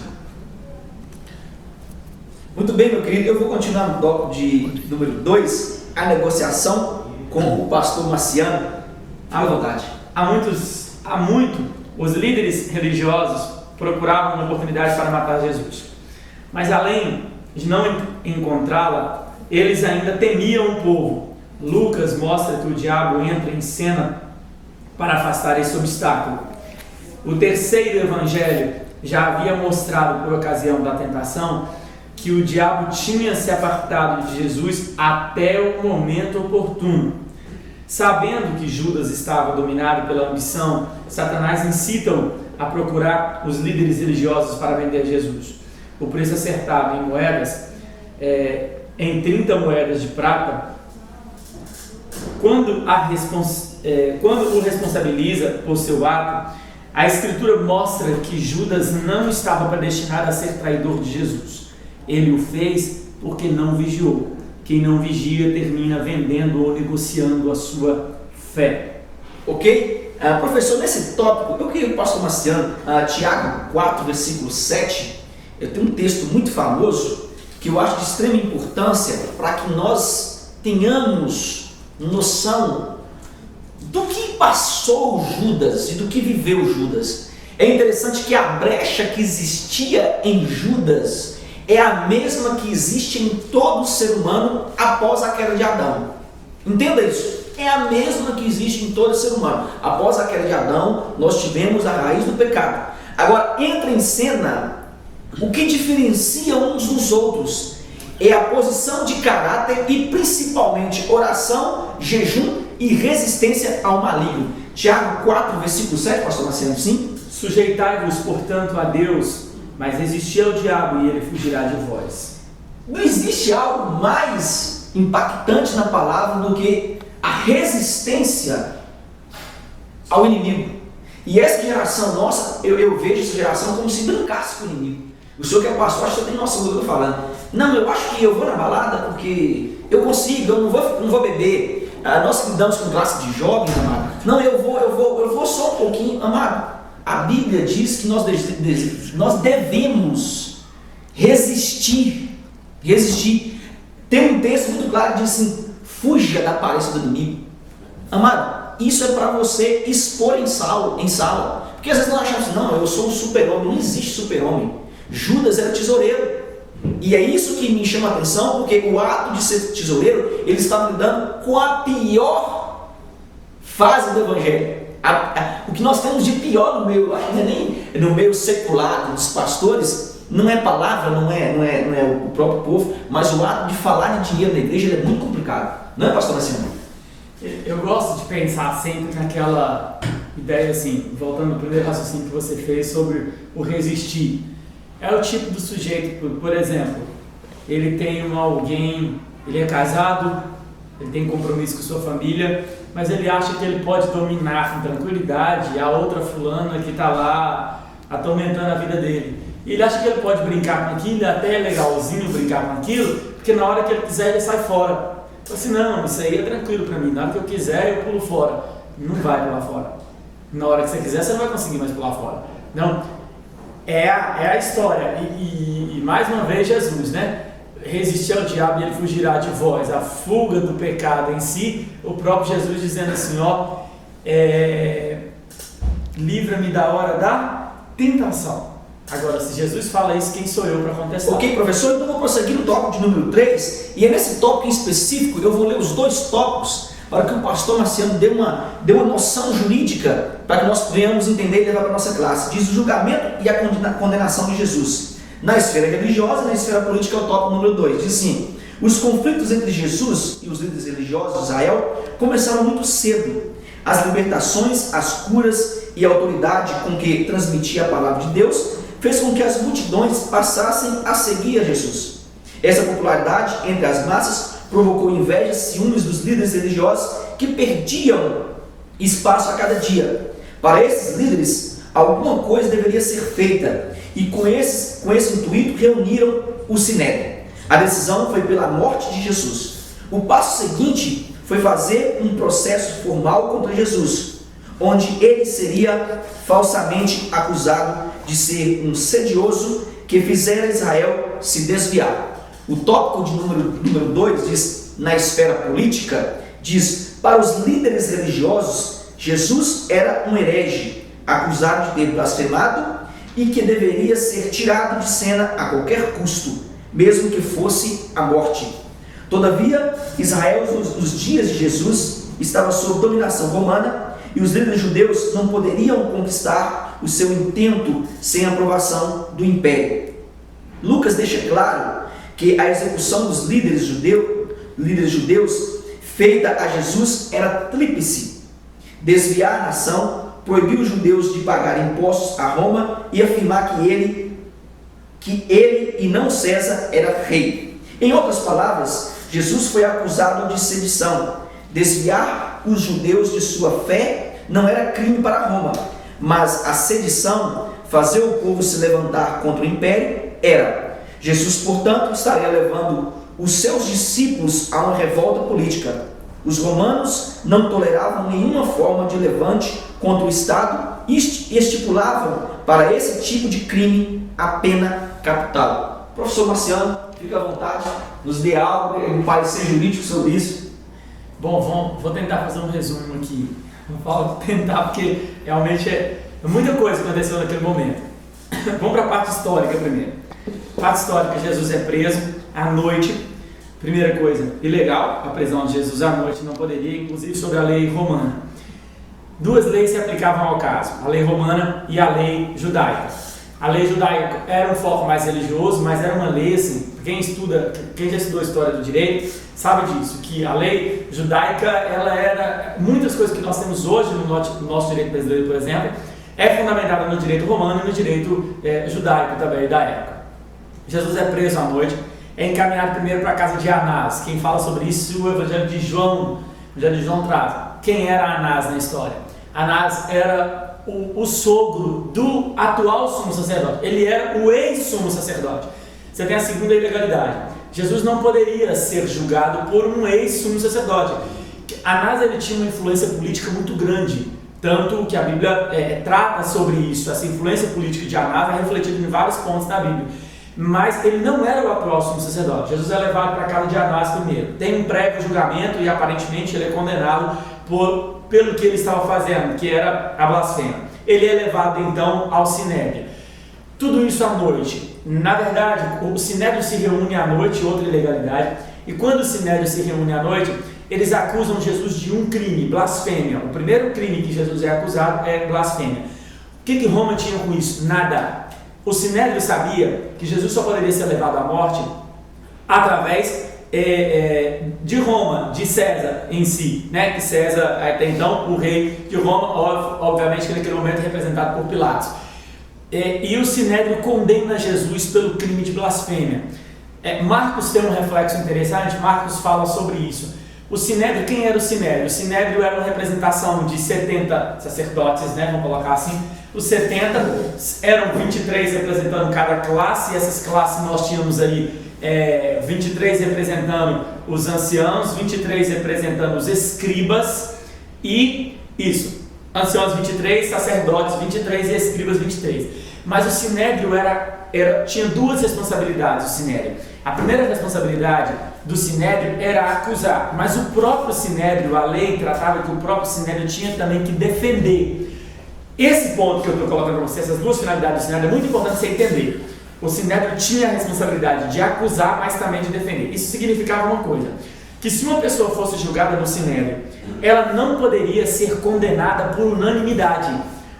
Muito bem, meu querido, eu vou continuar no tópico de número 2, a negociação com o pastor Marciano. À vontade. Há muito, os líderes religiosos procuravam uma oportunidade para matar Jesus. Mas além de não encontrá-la, eles ainda temiam o povo. Lucas mostra que o diabo entra em cena para afastar esse obstáculo. O terceiro evangelho já havia mostrado, por ocasião da tentação, que o diabo tinha se apartado de Jesus até o momento oportuno. Sabendo que Judas estava dominado pela ambição, Satanás incita-o a procurar os líderes religiosos para vender Jesus. O preço acertado em moedas, em 30 moedas de prata, quando o responsabiliza por seu ato, a Escritura mostra que Judas não estava predestinado a ser traidor de Jesus. Ele o fez porque não vigiou. Quem não vigia termina vendendo ou negociando a sua fé. Ok? Professor, nesse tópico, eu queria que o pastor Marciano, Tiago 4, versículo 7, eu tenho um texto muito famoso que eu acho de extrema importância para que nós tenhamos noção do que passou Judas e do que viveu Judas. É interessante que a brecha que existia em Judas é a mesma que existe em todo ser humano após a queda de Adão. Entenda isso. É a mesma que existe em todo ser humano. Após a queda de Adão, nós tivemos a raiz do pecado. Agora, entra em cena o que diferencia uns dos outros. É a posição de caráter e principalmente oração, jejum e resistência ao maligno. Tiago 4, versículo 7, pastor Marcelo, sim? Sujeitai-vos, portanto, a Deus, mas resisti ao diabo e ele fugirá de vós. Não existe algo mais impactante na palavra do que a resistência ao inimigo. E essa geração nossa, eu vejo essa geração como se brincasse com o inimigo. O senhor que é pastor, acho que você tem noção do que eu estou falando. Não, eu acho que eu vou na balada porque eu consigo, eu não vou beber. Nós lidamos com classe de jovens, amado. Não, eu vou só um pouquinho, amado. A Bíblia diz que nós devemos resistir. Tem um texto muito claro que diz assim: fuja da aparência do inimigo. Amado, isso é para você expor em sala. Porque às vezes nós achamos assim: não, eu sou um super-homem. Não existe super-homem. Judas era tesoureiro. E é isso que me chama a atenção, porque o ato de ser tesoureiro, ele estava lidando com a pior fase do evangelho. O que nós temos de pior no meio, nem no meio secular dos pastores, não é palavra, não é o próprio povo, mas o ato de falar de dinheiro na igreja é muito complicado. Não é, pastor Marcelo? Eu gosto de pensar sempre naquela ideia assim, voltando ao primeiro raciocínio que você fez sobre o resistir. É o tipo do sujeito, por exemplo, ele tem alguém, ele é casado, ele tem compromisso com sua família, mas ele acha que ele pode dominar com tranquilidade a outra fulana que está lá atormentando a vida dele. E ele acha que ele pode brincar com aquilo, até é legalzinho brincar com aquilo, porque na hora que ele quiser ele sai fora. Fala assim: não, isso aí é tranquilo para mim, na hora que eu quiser eu pulo fora. Não vai pular fora. Na hora que você quiser você não vai conseguir mais pular fora. Não. É a história, e mais uma vez Jesus, né? Resistir ao diabo e ele fugirá de vós. A fuga do pecado em si, o próprio Jesus dizendo assim: ó, livra-me da hora da tentação. Agora, se Jesus fala isso, quem sou eu para contestar? Ok, professor, então eu vou prosseguir no tópico de número 3, e é nesse tópico em específico, eu vou ler os dois tópicos, para que o pastor Marciano dê uma noção jurídica, para que nós venhamos entender e levar para a nossa classe. Diz o julgamento e a condenação de Jesus. Na esfera religiosa e na esfera política é o tópico número 2. Diz assim: os conflitos entre Jesus e os líderes religiosos de Israel começaram muito cedo. As libertações, as curas e a autoridade com que transmitia a palavra de Deus fez com que as multidões passassem a seguir a Jesus. Essa popularidade entre as massas provocou inveja e ciúmes dos líderes religiosos que perdiam espaço a cada dia. Para esses líderes, alguma coisa deveria ser feita, e com esse intuito reuniram o Sinédrio. A decisão foi pela morte de Jesus. O passo seguinte foi fazer um processo formal contra Jesus, onde ele seria falsamente acusado de ser um sedioso que fizera Israel se desviar. O tópico de número 2 diz, na esfera política, diz: para os líderes religiosos, Jesus era um herege, acusado de ter blasfemado e que deveria ser tirado de cena a qualquer custo. mesmo que fosse a morte. Todavia, Israel, nos dias de Jesus, estava sob dominação romana e os líderes judeus não poderiam conquistar o seu intento sem a aprovação do império. Lucas deixa claro que a execução dos líderes judeus feita a Jesus era tríplice: desviar a nação, proibir os judeus de pagar impostos a Roma e afirmar que ele e não César era rei. Em outras palavras, Jesus foi acusado de sedição. Desviar os judeus de sua fé não era crime para Roma, mas a sedição, fazer o povo se levantar contra o império, era. Jesus, portanto, estaria levando os seus discípulos a uma revolta política. Os romanos não toleravam nenhuma forma de levante contra o Estado e estipulavam para esse tipo de crime a pena capital. Professor Marciano, fica à vontade, nos dê algo, um parecer jurídico sobre isso. Bom, vou tentar fazer um resumo aqui. Não falo tentar porque realmente é muita coisa que aconteceu naquele momento. Vamos para a parte histórica primeiro. Parte histórica: Jesus é preso à noite. Primeira coisa, ilegal, a prisão de Jesus à noite, não poderia, inclusive sobre a lei romana. Duas leis se aplicavam ao caso: a lei romana e a lei judaica. A lei judaica era um foco mais religioso, mas era uma lei assim, quem já estudou a história do direito sabe disso, que a lei judaica, ela era, muitas coisas que nós temos hoje no nosso direito brasileiro, por exemplo, é fundamentada no direito romano e no direito judaico também da época. Jesus é preso à noite, é encaminhado primeiro para a casa de Anás. Quem fala sobre isso, o Evangelho de João traz. Quem era Anás na história? Anás era o sogro do atual sumo sacerdote. Ele era o ex-sumo sacerdote. Você tem a segunda ilegalidade. Jesus não poderia ser julgado por um ex-sumo sacerdote. Anás, ele tinha uma influência política muito grande, tanto que a Bíblia trata sobre isso. Essa influência política de Anás é refletida em vários pontos da Bíblia. Mas ele não era o atual sumo sacerdote. Jesus é levado para a casa de Anás primeiro. Tem um prévio julgamento e aparentemente ele é condenado pelo que ele estava fazendo, que era a blasfêmia. Ele é levado então ao Sinédrio. Tudo isso à noite. Na verdade, o Sinédrio se reúne à noite, outra ilegalidade. E quando o Sinédrio se reúne à noite, eles acusam Jesus de um crime, blasfêmia. O primeiro crime que Jesus é acusado é blasfêmia. O que Roma tinha com isso? Nada. O Sinédrio sabia que Jesus só poderia ser levado à morte através de Roma, de César em si, né? Que César, até então, o rei de Roma, obviamente que naquele momento é representado por Pilatos. E o Sinédrio condena Jesus pelo crime de blasfêmia. Marcos tem um reflexo interessante. Marcos fala sobre isso. O Sinédrio, quem era o Sinédrio? O Sinédrio era uma representação de 70 sacerdotes, né? Vamos colocar assim. Os 70 eram 23 representando cada classe, e essas classes nós tínhamos aí 23 representando os anciãos, 23 representando os escribas, e isso, anciãos 23, sacerdotes 23 e escribas 23. Mas o Sinédrio tinha duas responsabilidades. O Sinédrio, a primeira responsabilidade do Sinédrio era acusar, mas o próprio Sinédrio, a lei tratava que o próprio Sinédrio tinha também que defender. Esse ponto que eu estou colocando para você, essas duas finalidades do Sinédrio, é muito importante você entender. O Sinédrio tinha a responsabilidade de acusar, mas também de defender. Isso significava uma coisa: que se uma pessoa fosse julgada no Sinédrio, ela não poderia ser condenada por unanimidade.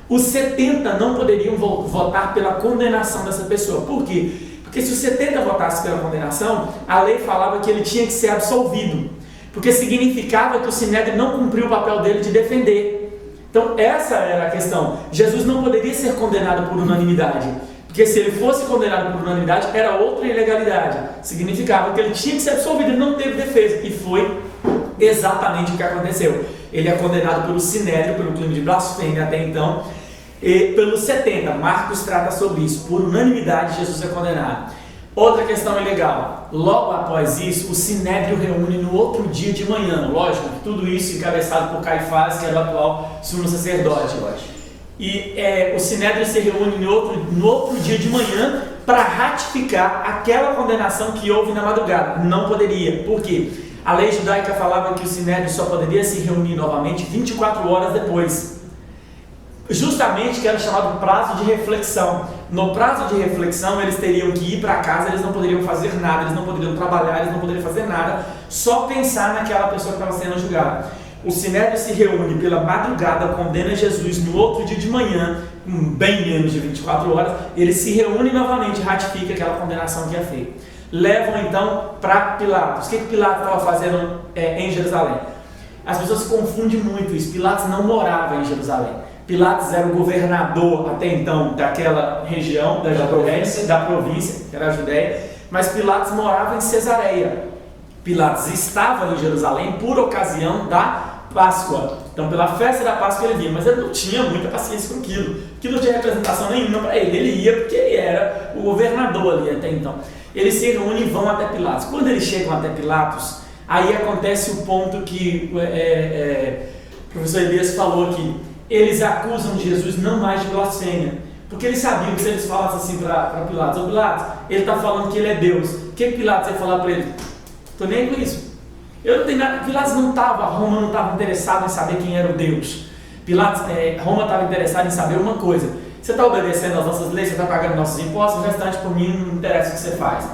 Os 70 não poderiam votar pela condenação dessa pessoa. Por quê? Porque se os 70 votassem pela condenação, a lei falava que ele tinha que ser absolvido, porque significava que o Sinédrio não cumpriu o papel dele de defender. Então essa era a questão. Jesus não poderia ser condenado por unanimidade, porque se ele fosse condenado por unanimidade, era outra ilegalidade. Significava que ele tinha que ser absolvido, ele não teve defesa. E foi exatamente o que aconteceu. Ele é condenado pelo Sinédrio, pelo crime de blasfêmia até então, e pelos 70. Marcos trata sobre isso. Por unanimidade, Jesus é condenado. Outra questão ilegal: logo após isso, o Sinédrio reúne no outro dia de manhã. Lógico que tudo isso encabeçado por Caifás, que era o atual sumo sacerdote. E o Sinédrio se reúne no outro dia de manhã para ratificar aquela condenação que houve na madrugada. Não poderia. Por quê? A lei judaica falava que o Sinédrio só poderia se reunir novamente 24 horas depois. justamente que era chamado prazo de reflexão. No prazo de reflexão, eles teriam que ir para casa, eles não poderiam fazer nada, eles não poderiam trabalhar, eles não poderiam fazer nada, só pensar naquela pessoa que estava sendo julgada. O Sinédrio se reúne pela madrugada, condena Jesus no outro dia de manhã, bem menos de 24 horas, ele se reúne novamente e ratifica aquela condenação que é feita. Levam então para Pilatos. O que Pilatos estava fazendo em Jerusalém? As pessoas confundem muito isso. Pilatos não morava em Jerusalém. Pilatos era o governador até então daquela região, da província, que era a Judéia, mas Pilatos morava em Cesareia. Pilatos estava em Jerusalém por ocasião da Páscoa. Então, pela festa da Páscoa ele vinha, mas ele não tinha muita paciência com aquilo, que não tinha representação nenhuma para ele. Ele ia porque ele era o governador ali até então. Eles se reúnem e vão até Pilatos. Quando eles chegam até Pilatos, aí acontece o ponto que o professor Elias falou aqui. Eles acusam Jesus não mais de blasfêmia, porque eles sabiam que se eles falassem assim para Pilatos: ô Pilatos, ele está falando que ele é Deus. O que Pilatos ia falar para ele? Estou nem com isso. Eu não tenho nada. Pilatos não estava, Roma não estava interessado em saber quem era o Deus. Roma estava interessada em saber uma coisa: você está obedecendo às nossas leis, você está pagando nossos impostos, o restante por mim não interessa o que você faz.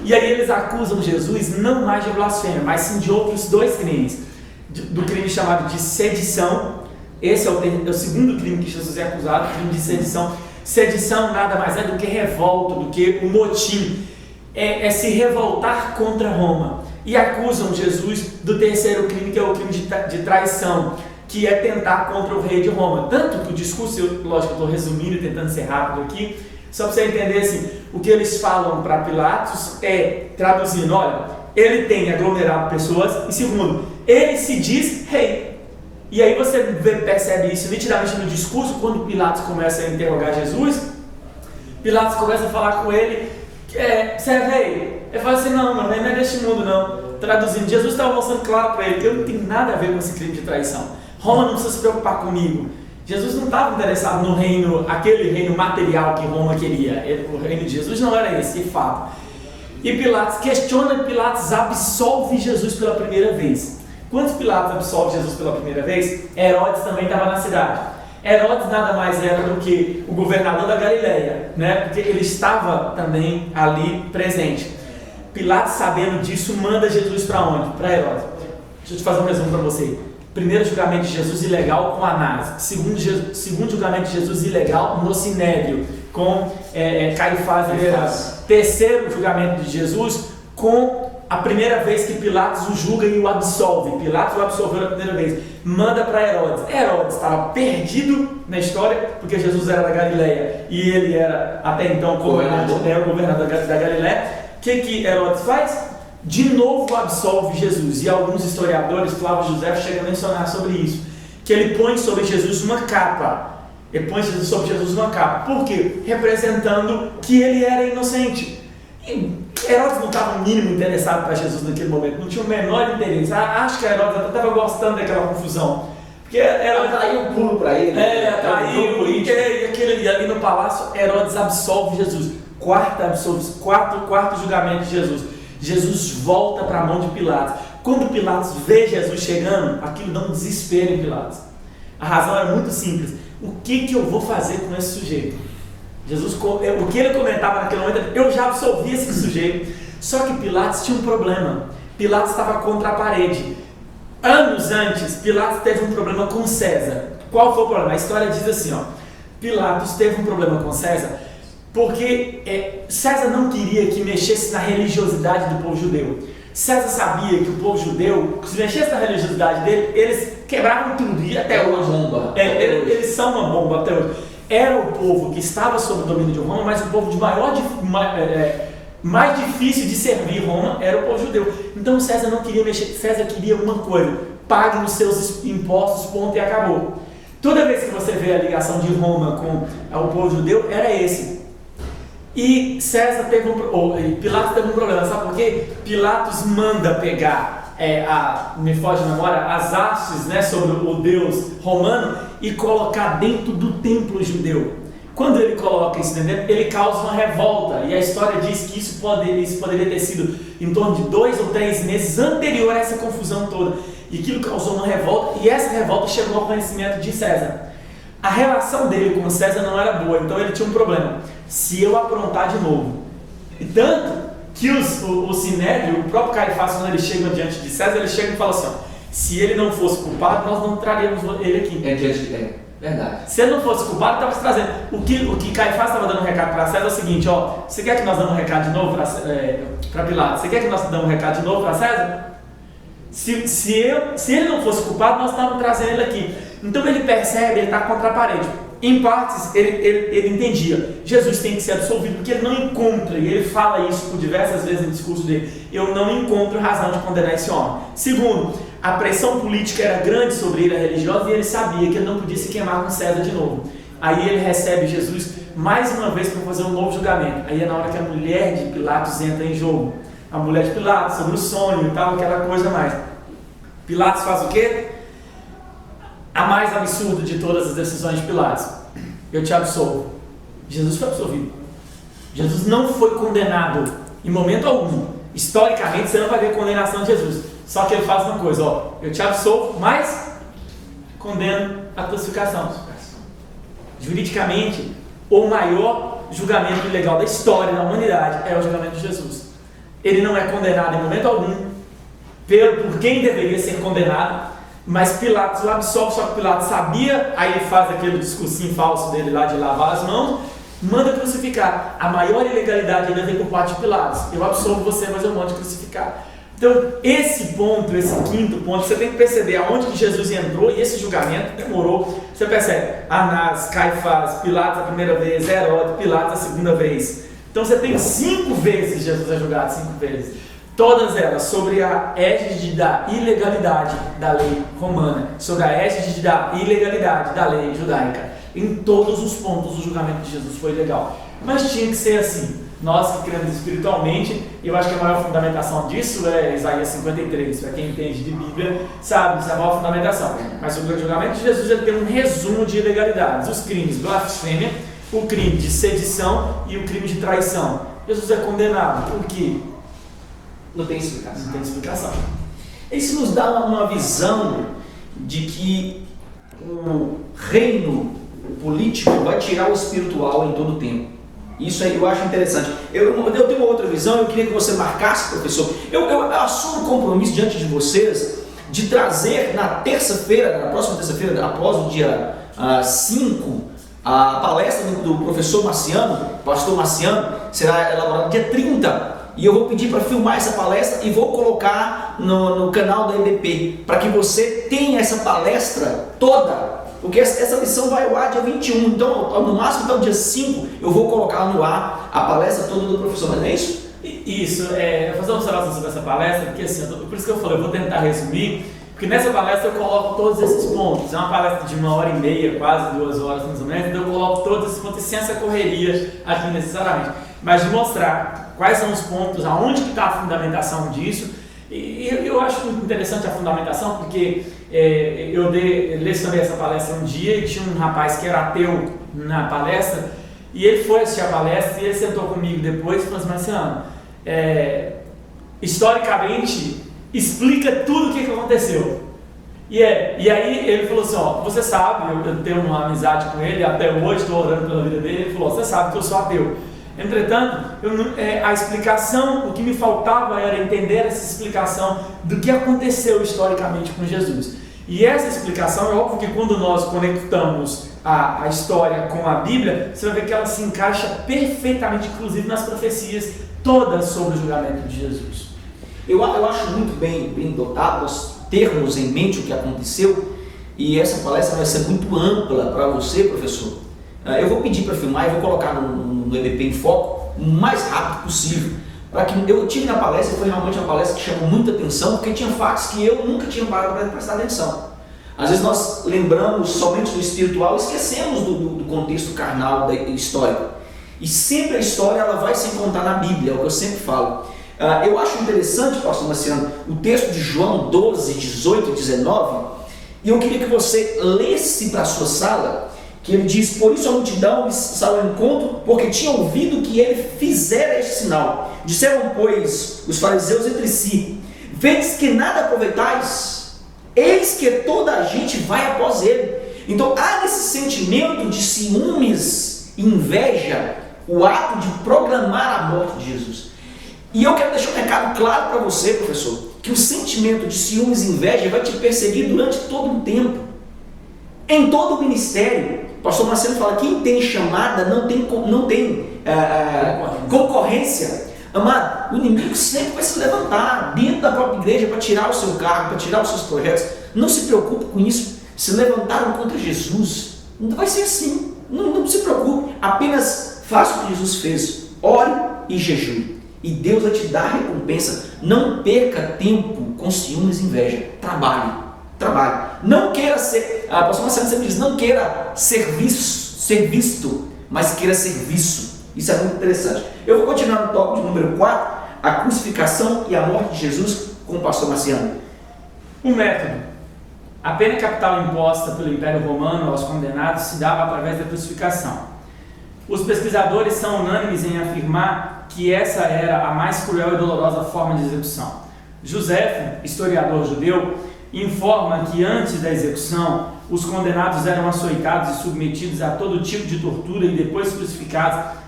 E aí eles acusam Jesus não mais de blasfêmia, mas sim de outros dois crimes. Do crime chamado de sedição. Esse é o segundo crime que Jesus é acusado, o crime de sedição. Sedição nada mais é do que revolta, do que o motim. É se revoltar contra Roma. E acusam Jesus do terceiro crime, que é o crime de traição, que é tentar contra o rei de Roma. Tanto que o discurso, lógico, eu estou resumindo e tentando ser rápido aqui, só para você entender assim, o que eles falam para Pilatos traduzindo, olha, ele tem aglomerado pessoas, e segundo, ele se diz rei. E aí você percebe isso nitidamente no discurso, quando Pilatos começa a interrogar Jesus. Pilatos começa a falar com ele, você é rei? Ele fala assim: não, meu rei não é deste mundo não. Traduzindo, Jesus estava mostrando claro para ele: eu não tenho nada a ver com esse crime de traição. Roma não precisa se preocupar comigo. Jesus não estava interessado no reino, aquele reino material que Roma queria. O reino de Jesus não era esse, de fato. E Pilatos questiona, Pilatos absolve Jesus pela primeira vez. Quando Pilatos absolve Jesus pela primeira vez, Herodes também estava na cidade. Herodes nada mais era do que o governador da Galileia, né? Porque ele estava também ali presente. Pilatos, sabendo disso, manda Jesus para onde? Para Herodes. Deixa eu te fazer um resumo para você. Primeiro julgamento de Jesus ilegal com Anás. Segundo julgamento de Jesus ilegal no Sinédrio, com Caifás e Herodes. Terceiro julgamento de Jesus com a primeira vez que Pilatos o julga e o absolve. Pilatos o absolveu na primeira vez. Manda para Herodes. Herodes estava perdido na história, porque Jesus era da Galileia e ele era até então o governador da Galileia. O que Herodes faz? De novo absolve Jesus. E alguns historiadores, Flávio José, chegam a mencionar sobre isso. Que ele põe sobre Jesus uma capa. Ele põe sobre Jesus uma capa. Por quê? Representando que ele era inocente. E Herodes não estava no mínimo interessado para Jesus naquele momento, não tinha o menor interesse. Acho que Herodes até estava gostando daquela confusão, porque atraiu um pulo para ele. Atraiu, e ali no palácio Herodes absolve Jesus. Quarto julgamento de Jesus. Jesus volta para a mão de Pilatos. Quando Pilatos vê Jesus chegando, aquilo dá um desespero em Pilatos. A razão era muito simples: o que eu vou fazer com esse sujeito? Jesus, o que ele comentava naquele momento, eu já absolvi esse sujeito. Só que Pilatos tinha um problema. Pilatos estava contra a parede. Anos antes, Pilatos teve um problema com César. Qual foi o problema? A história diz assim, Pilatos teve um problema com César porque César não queria que mexesse na religiosidade do povo judeu. César sabia que o povo judeu, se mexesse na religiosidade dele, eles quebravam tudo, e até hoje. Eles são uma bomba até hoje. Era o povo que estava sob o domínio de Roma, mas o povo de mais difícil de servir Roma era o povo judeu. Então César não queria mexer, César queria uma coisa: pague os seus impostos, ponto, e acabou. Toda vez que você vê a ligação de Roma com o povo judeu, era esse. E Pilatos teve um problema, sabe por quê? Pilatos manda pegar, me foge a memória, as hastes, né, sobre o Deus romano e colocar dentro do templo judeu. Quando ele coloca isso dentro, ele causa uma revolta, e a história diz que isso poderia ter sido em torno de 2 ou 3 meses anterior a essa confusão toda, e aquilo causou uma revolta, e essa revolta chegou ao conhecimento de César. A relação dele com César não era boa, então ele tinha um problema. Se eu aprontar de novo. E tanto que o Sinédrio, o próprio Caifás, quando eles chegam diante de César, ele chega e fala assim, ó, se ele não fosse culpado, nós não traríamos ele aqui. Verdade. Se ele não fosse culpado, estava se trazendo. O que Caifás estava dando um recado para César é o seguinte, ó, você quer que nós damos um recado de novo para Pilatos? Você quer que nós damos um recado de novo para César? Se ele não fosse culpado, nós estávamos trazendo ele aqui. Então ele percebe, ele está contra a parede. Em partes, ele entendia, Jesus tem que ser absolvido, porque ele não encontra, e ele fala isso por diversas vezes no discurso dele, eu não encontro razão de condenar esse homem. Segundo, a pressão política era grande sobre ele, a religiosa, e ele sabia que ele não podia se queimar com César de novo. Aí ele recebe Jesus mais uma vez para fazer um novo julgamento. Aí é na hora que a mulher de Pilatos entra em jogo. A mulher de Pilatos, sobre o sonho e tal, aquela coisa mais. Pilatos faz o quê? A mais absurda de todas as decisões de Pilatos. Eu te absolvo. Jesus foi absolvido. Jesus não foi condenado em momento algum. Historicamente você não vai ver condenação de Jesus. Só que ele faz uma coisa, ó, eu te absolvo, mas condeno a crucificação. Juridicamente, o maior julgamento ilegal da história da humanidade é o julgamento de Jesus. Ele não é condenado em momento algum por quem deveria ser condenado, mas Pilatos o absolve, só que Pilatos sabia, aí ele faz aquele discursinho falso dele lá de lavar as mãos, manda crucificar. A maior ilegalidade ainda vem por parte de Pilatos. Eu absolvo você, mas eu mando crucificar. Então, esse ponto, esse quinto ponto, você tem que perceber aonde que Jesus entrou e esse julgamento demorou. Você percebe, Anás, Caifás, Pilatos a primeira vez, Herodes, Pilatos a segunda vez. Então você tem 5 vezes Jesus é julgado, 5 vezes. Todas elas sobre a égide da ilegalidade da lei romana, sobre a égide da ilegalidade da lei judaica. Em todos os pontos o julgamento de Jesus foi ilegal. Mas tinha que ser assim. Nós que cremos espiritualmente, eu acho que a maior fundamentação disso é Isaías 53, para quem entende de Bíblia, sabe, isso é a maior fundamentação. Mas sobre o julgamento de Jesus, ele tem um resumo de ilegalidades, os crimes, blasfêmia, o crime de sedição e o crime de traição. Jesus é condenado, por quê? Não tem explicação. Não tem explicação. Isso nos dá uma visão de que o reino político vai tirar o espiritual em todo o tempo. Isso aí eu acho interessante. Eu tenho uma outra visão, eu queria que você marcasse, professor. Eu assumo o compromisso diante de vocês de trazer na terça-feira, na próxima terça-feira, após o dia 5, a palestra do professor Marciano, pastor Marciano, será elaborada dia 30. E eu vou pedir para filmar essa palestra e vou colocar no canal da EBP, para que você tenha essa palestra toda. Porque essa lição vai ao ar dia 21, então no máximo até o dia 5 eu vou colocar no ar a palestra toda do professor, mas não é isso? Isso, eu vou fazer uma observação sobre essa palestra, porque assim, por isso que eu falei, eu vou tentar resumir, porque nessa palestra eu coloco todos esses pontos, é uma palestra de 1h30, quase 2 horas mais ou menos, então eu coloco todos esses pontos sem essa correria aqui necessariamente, mas de mostrar quais são os pontos, aonde que está a fundamentação disso. E eu acho muito interessante a fundamentação, porque eu lecionei essa palestra um dia e tinha um rapaz que era ateu na palestra, e ele foi assistir a palestra e ele sentou comigo depois e falou assim, Marciano, historicamente explica tudo o que aconteceu. E aí ele falou assim, ó, você sabe, eu tenho uma amizade com ele, até hoje estou orando pela vida dele, ele falou, você sabe que eu sou ateu. Entretanto, a explicação, o que me faltava era entender essa explicação do que aconteceu historicamente com Jesus. E essa explicação, é óbvio que quando nós conectamos a história com a Bíblia, você vai ver que ela se encaixa perfeitamente, inclusive nas profecias todas sobre o julgamento de Jesus. Eu acho muito bem dotado nós termos em mente o que aconteceu, e essa palestra vai ser muito ampla para você, professor. Eu vou pedir para filmar e vou colocar no EBP em Foco o mais rápido possível. Para que eu tive na palestra, foi realmente uma palestra que chamou muita atenção, porque tinha fatos que eu nunca tinha parado para prestar atenção. Às vezes nós lembramos somente do espiritual e esquecemos do contexto carnal histórico. E sempre a história ela vai se encontrar na Bíblia, é o que eu sempre falo. Eu acho interessante, pastor Marciano, o texto de João 12, 18 e 19, e eu queria que você lesse para a sua sala, que ele diz, por isso a multidão lhe saiu ao encontro, porque tinha ouvido que ele fizera este sinal. Disseram, pois, os fariseus entre si, vedes que nada aproveitais, eis que toda a gente vai após ele. Então há nesse sentimento de ciúmes e inveja o ato de proclamar a morte de Jesus. E eu quero deixar um recado claro para você, professor, que o sentimento de ciúmes e inveja vai te perseguir durante todo um tempo, em todo o ministério. O pastor Marcelo fala, quem tem chamada não tem concorrência. Amado, o inimigo sempre vai se levantar dentro da própria igreja para tirar o seu cargo, para tirar os seus projetos. Não se preocupe com isso. Se levantaram contra Jesus, não vai ser assim. Não se preocupe. Apenas faça o que Jesus fez. Ore e jejue. E Deus vai te dar a recompensa. Não perca tempo com ciúmes e inveja. Trabalhe. Não queira ser, a pastor Marcelo sempre diz, não queira ser visto, mas queira serviço. Isso é muito interessante. Eu vou continuar no tópico de número 4, a crucificação e a morte de Jesus, com o pastor Marciano. O método. A pena capital imposta pelo Império Romano aos condenados se dava através da crucificação. Os pesquisadores são unânimes em afirmar que essa era a mais cruel e dolorosa forma de execução. José, historiador judeu, informa que antes da execução, os condenados eram açoitados e submetidos a todo tipo de tortura e depois crucificados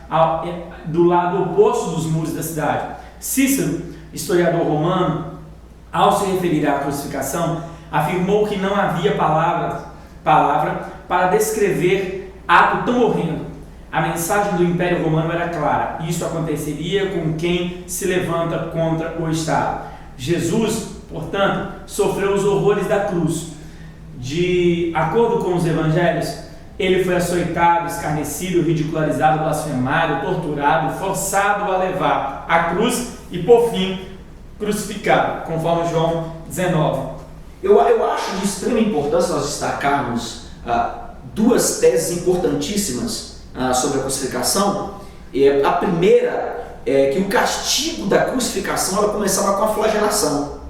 do lado oposto dos muros da cidade. Cícero, historiador romano, ao se referir à crucificação, afirmou que não havia palavra para descrever ato tão horrendo. A mensagem do Império Romano era clara: isso aconteceria com quem se levanta contra o Estado. Jesus, portanto, sofreu os horrores da cruz. De acordo com os evangelhos, ele foi açoitado, escarnecido, ridicularizado, blasfemado, torturado, forçado a levar a cruz e, por fim, crucificado, conforme João 19. Eu acho de extrema importância nós destacarmos duas teses importantíssimas sobre a crucificação. A primeira é que o castigo da crucificação ela começava com a flagelação.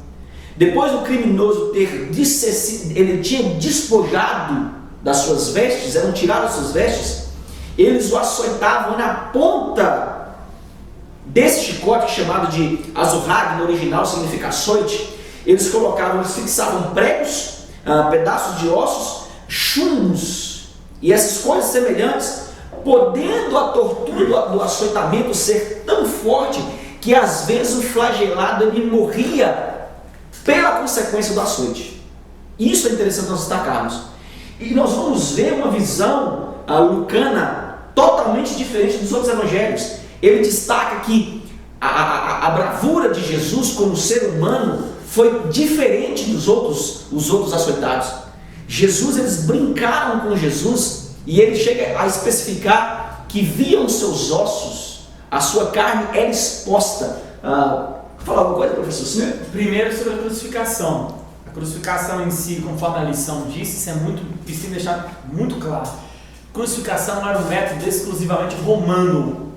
Depois do criminoso ele tinha despojado das suas vestes, eram tiradas as suas vestes, eles o açoitavam na ponta desse chicote chamado de azurrag, no original significa açoite. Eles fixavam pregos, pedaços de ossos, chumbos e essas coisas semelhantes, podendo a tortura do açoitamento ser tão forte que às vezes o flagelado ele morria pela consequência do açoite. Isso é interessante nós destacarmos. E nós vamos ver uma visão lucana totalmente diferente dos outros evangelhos. Ele destaca que a bravura de Jesus como ser humano foi diferente dos outros açoitados. Eles brincaram com Jesus e ele chega a especificar que viam seus ossos, a sua carne era exposta. Falar alguma coisa, professor? Sim? Primeiro sobre a crucificação. A crucificação em si, conforme a lição disse, isso é preciso deixar muito claro. Crucificação não era um método exclusivamente romano.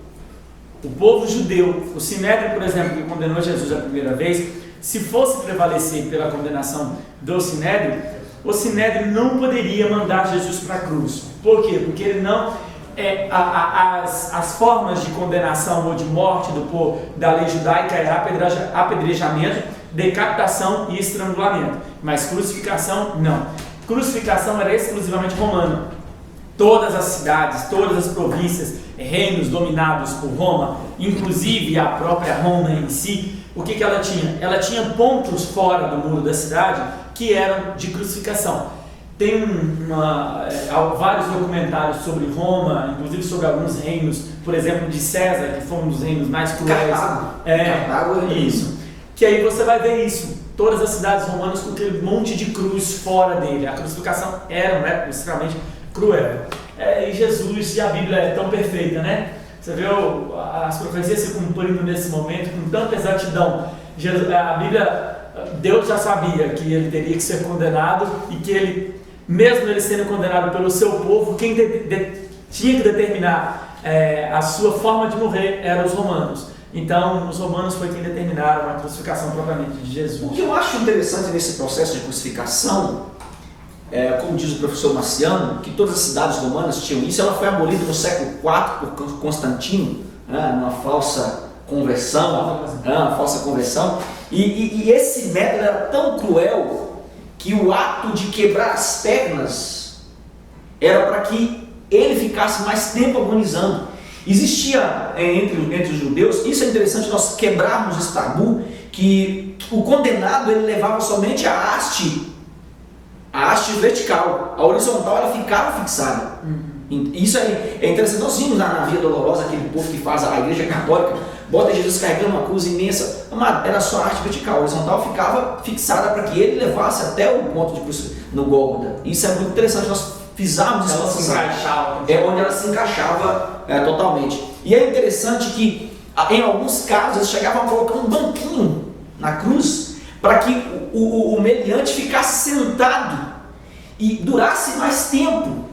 O povo judeu, o Sinédrio, por exemplo, que condenou Jesus a primeira vez, se fosse prevalecer pela condenação do Sinédrio, o Sinédrio não poderia mandar Jesus para a cruz. Por quê? Porque ele não... as formas de condenação ou de morte da lei judaica era apedrejamento, decapitação e estrangulamento, mas crucificação não. Crucificação era exclusivamente romana. Todas as cidades, todas as províncias, reinos dominados por Roma, inclusive a própria Roma em si, o que ela tinha? Ela tinha pontos fora do muro da cidade que eram de crucificação. Tem vários documentários sobre Roma, inclusive sobre alguns reinos, por exemplo, de César, que foi um dos reinos mais cruéis. Cartago. Isso. Que aí você vai ver isso. Todas as cidades romanas com aquele monte de cruz fora dele. A crucificação era um método extremamente cruel. E Jesus e a Bíblia é tão perfeita, né? Você vê as profecias se cumprindo nesse momento com tanta exatidão. A Bíblia, Deus já sabia que ele teria que ser condenado e que ele, mesmo ele sendo condenado pelo seu povo, quem tinha que determinar a sua forma de morrer eram os romanos. Então, os romanos foi quem determinaram a crucificação propriamente de Jesus. O que eu acho interessante nesse processo de crucificação, como diz o professor Marciano, que todas as cidades romanas tinham isso. Ela foi abolida no século IV por Constantino, numa falsa conversão. E esse método era tão cruel que o ato de quebrar as pernas era para que ele ficasse mais tempo agonizando. Existia entre os judeus, isso é interessante nós quebrarmos esse tabu, que o condenado ele levava somente a haste vertical, a horizontal ela ficava fixada. Isso é interessante. Nós vimos na Via Dolorosa aquele povo que faz a igreja católica, bota Jesus carregando uma cruz imensa, era só a haste vertical, a horizontal ficava fixada para que ele levasse até o ponto de cruz no Gólgota. Isso é muito interessante, nós fizemos isso. Ela se encaixava. É onde ela se encaixava totalmente. E é interessante que em alguns casos eles chegavam a colocar um banquinho na cruz para que o meliante ficasse sentado e durasse mais tempo,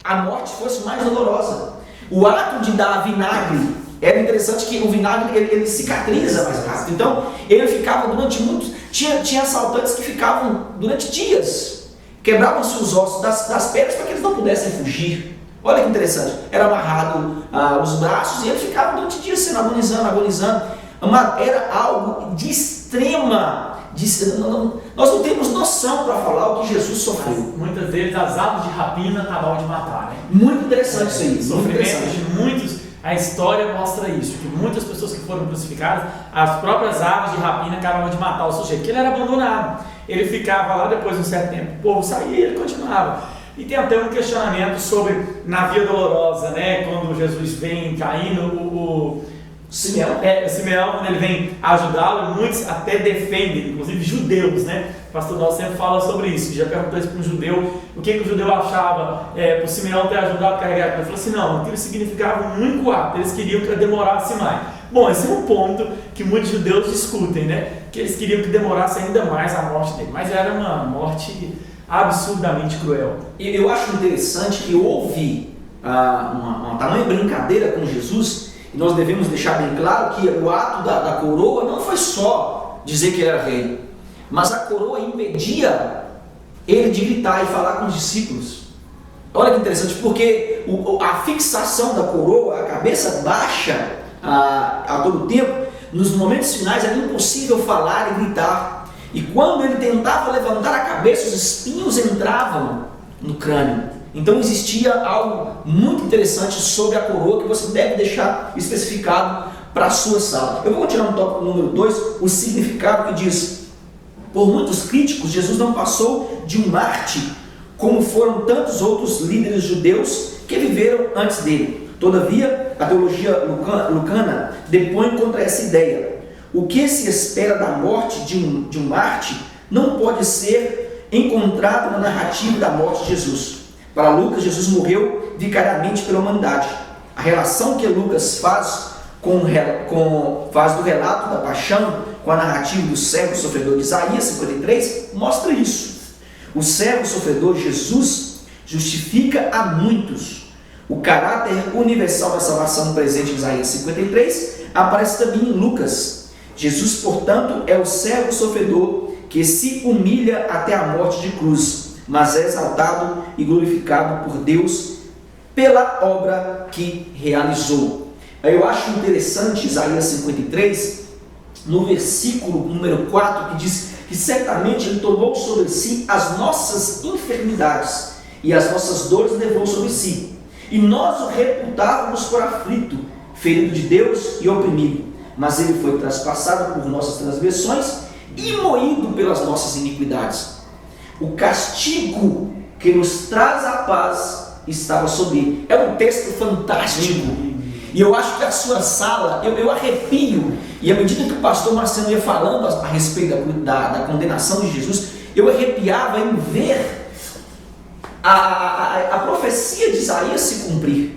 a morte fosse mais dolorosa. O ato de dar vinagre, era interessante que o vinagre ele cicatriza mais rápido, então ele ficava durante muitos, tinha assaltantes que ficavam durante dias, quebravam-se os ossos das pernas para que eles não pudessem fugir. Olha que interessante, era amarrado os braços e ele ficava durante dias sendo agonizando. Era algo de extrema. Nós não temos noção para falar o que Jesus sofreu. Muitas vezes as aves de rapina acabavam de matar, né? Muito interessante isso aí. Sofrimento de muitos. A história mostra isso, que muitas pessoas que foram crucificadas, as próprias aves de rapina acabavam de matar o sujeito, que ele era abandonado. Ele ficava lá, depois de um certo tempo, o povo saía e ele continuava. E tem até um questionamento sobre, na Via Dolorosa, né, quando Jesus vem caindo, Simeão, quando ele vem ajudá-lo, muitos até defendem, inclusive judeus, né? O pastor Dal sempre fala sobre isso, que já perguntou isso para um judeu, o que o judeu achava por Simeão ter ajudado a carregar. Ele falou assim, não, aquilo significava um único ato, eles queriam que demorasse mais. Bom, esse é um ponto que muitos judeus discutem, né? Que eles queriam que demorasse ainda mais a morte dele, mas era uma morte absurdamente cruel. E eu acho interessante que houve uma tamanha brincadeira com Jesus. E nós devemos deixar bem claro que o ato da coroa não foi só dizer que ele era rei, mas a coroa impedia ele de gritar e falar com os discípulos. Olha que interessante, porque a fixação da coroa, a cabeça baixa a todo tempo, nos momentos finais era impossível falar e gritar. E quando ele tentava levantar a cabeça, os espinhos entravam no crânio. Então existia algo muito interessante sobre a coroa que você deve deixar especificado para a sua sala. Eu vou continuar no tópico número 2, o significado que diz: por muitos críticos, Jesus não passou de um Marte, como foram tantos outros líderes judeus que viveram antes dele. Todavia, a teologia lucana depõe contra essa ideia. O que se espera da morte de um Marte não pode ser encontrado na narrativa da morte de Jesus. Para Lucas, Jesus morreu vicariamente pela humanidade. A relação que Lucas faz do relato da paixão com a narrativa do servo sofredor de Isaías 53 mostra isso. O servo sofredor Jesus justifica a muitos. O caráter universal da salvação presente em Isaías 53 aparece também em Lucas. Jesus, portanto, é o servo sofredor que se humilha até a morte de cruz, mas é exaltado e glorificado por Deus pela obra que realizou. Eu acho interessante Isaías 53, no versículo número 4, que diz que certamente Ele tomou sobre si as nossas enfermidades e as nossas dores levou sobre si. E nós o reputávamos por aflito, ferido de Deus e oprimido. Mas Ele foi traspassado por nossas transgressões e moído pelas nossas iniquidades. O castigo que nos traz a paz estava sobre ele. É um texto fantástico. E eu acho que a sua sala, eu arrepio. E à medida que o pastor Marcelo ia falando a respeito da condenação de Jesus, eu arrepiava em ver a profecia de Isaías se cumprir.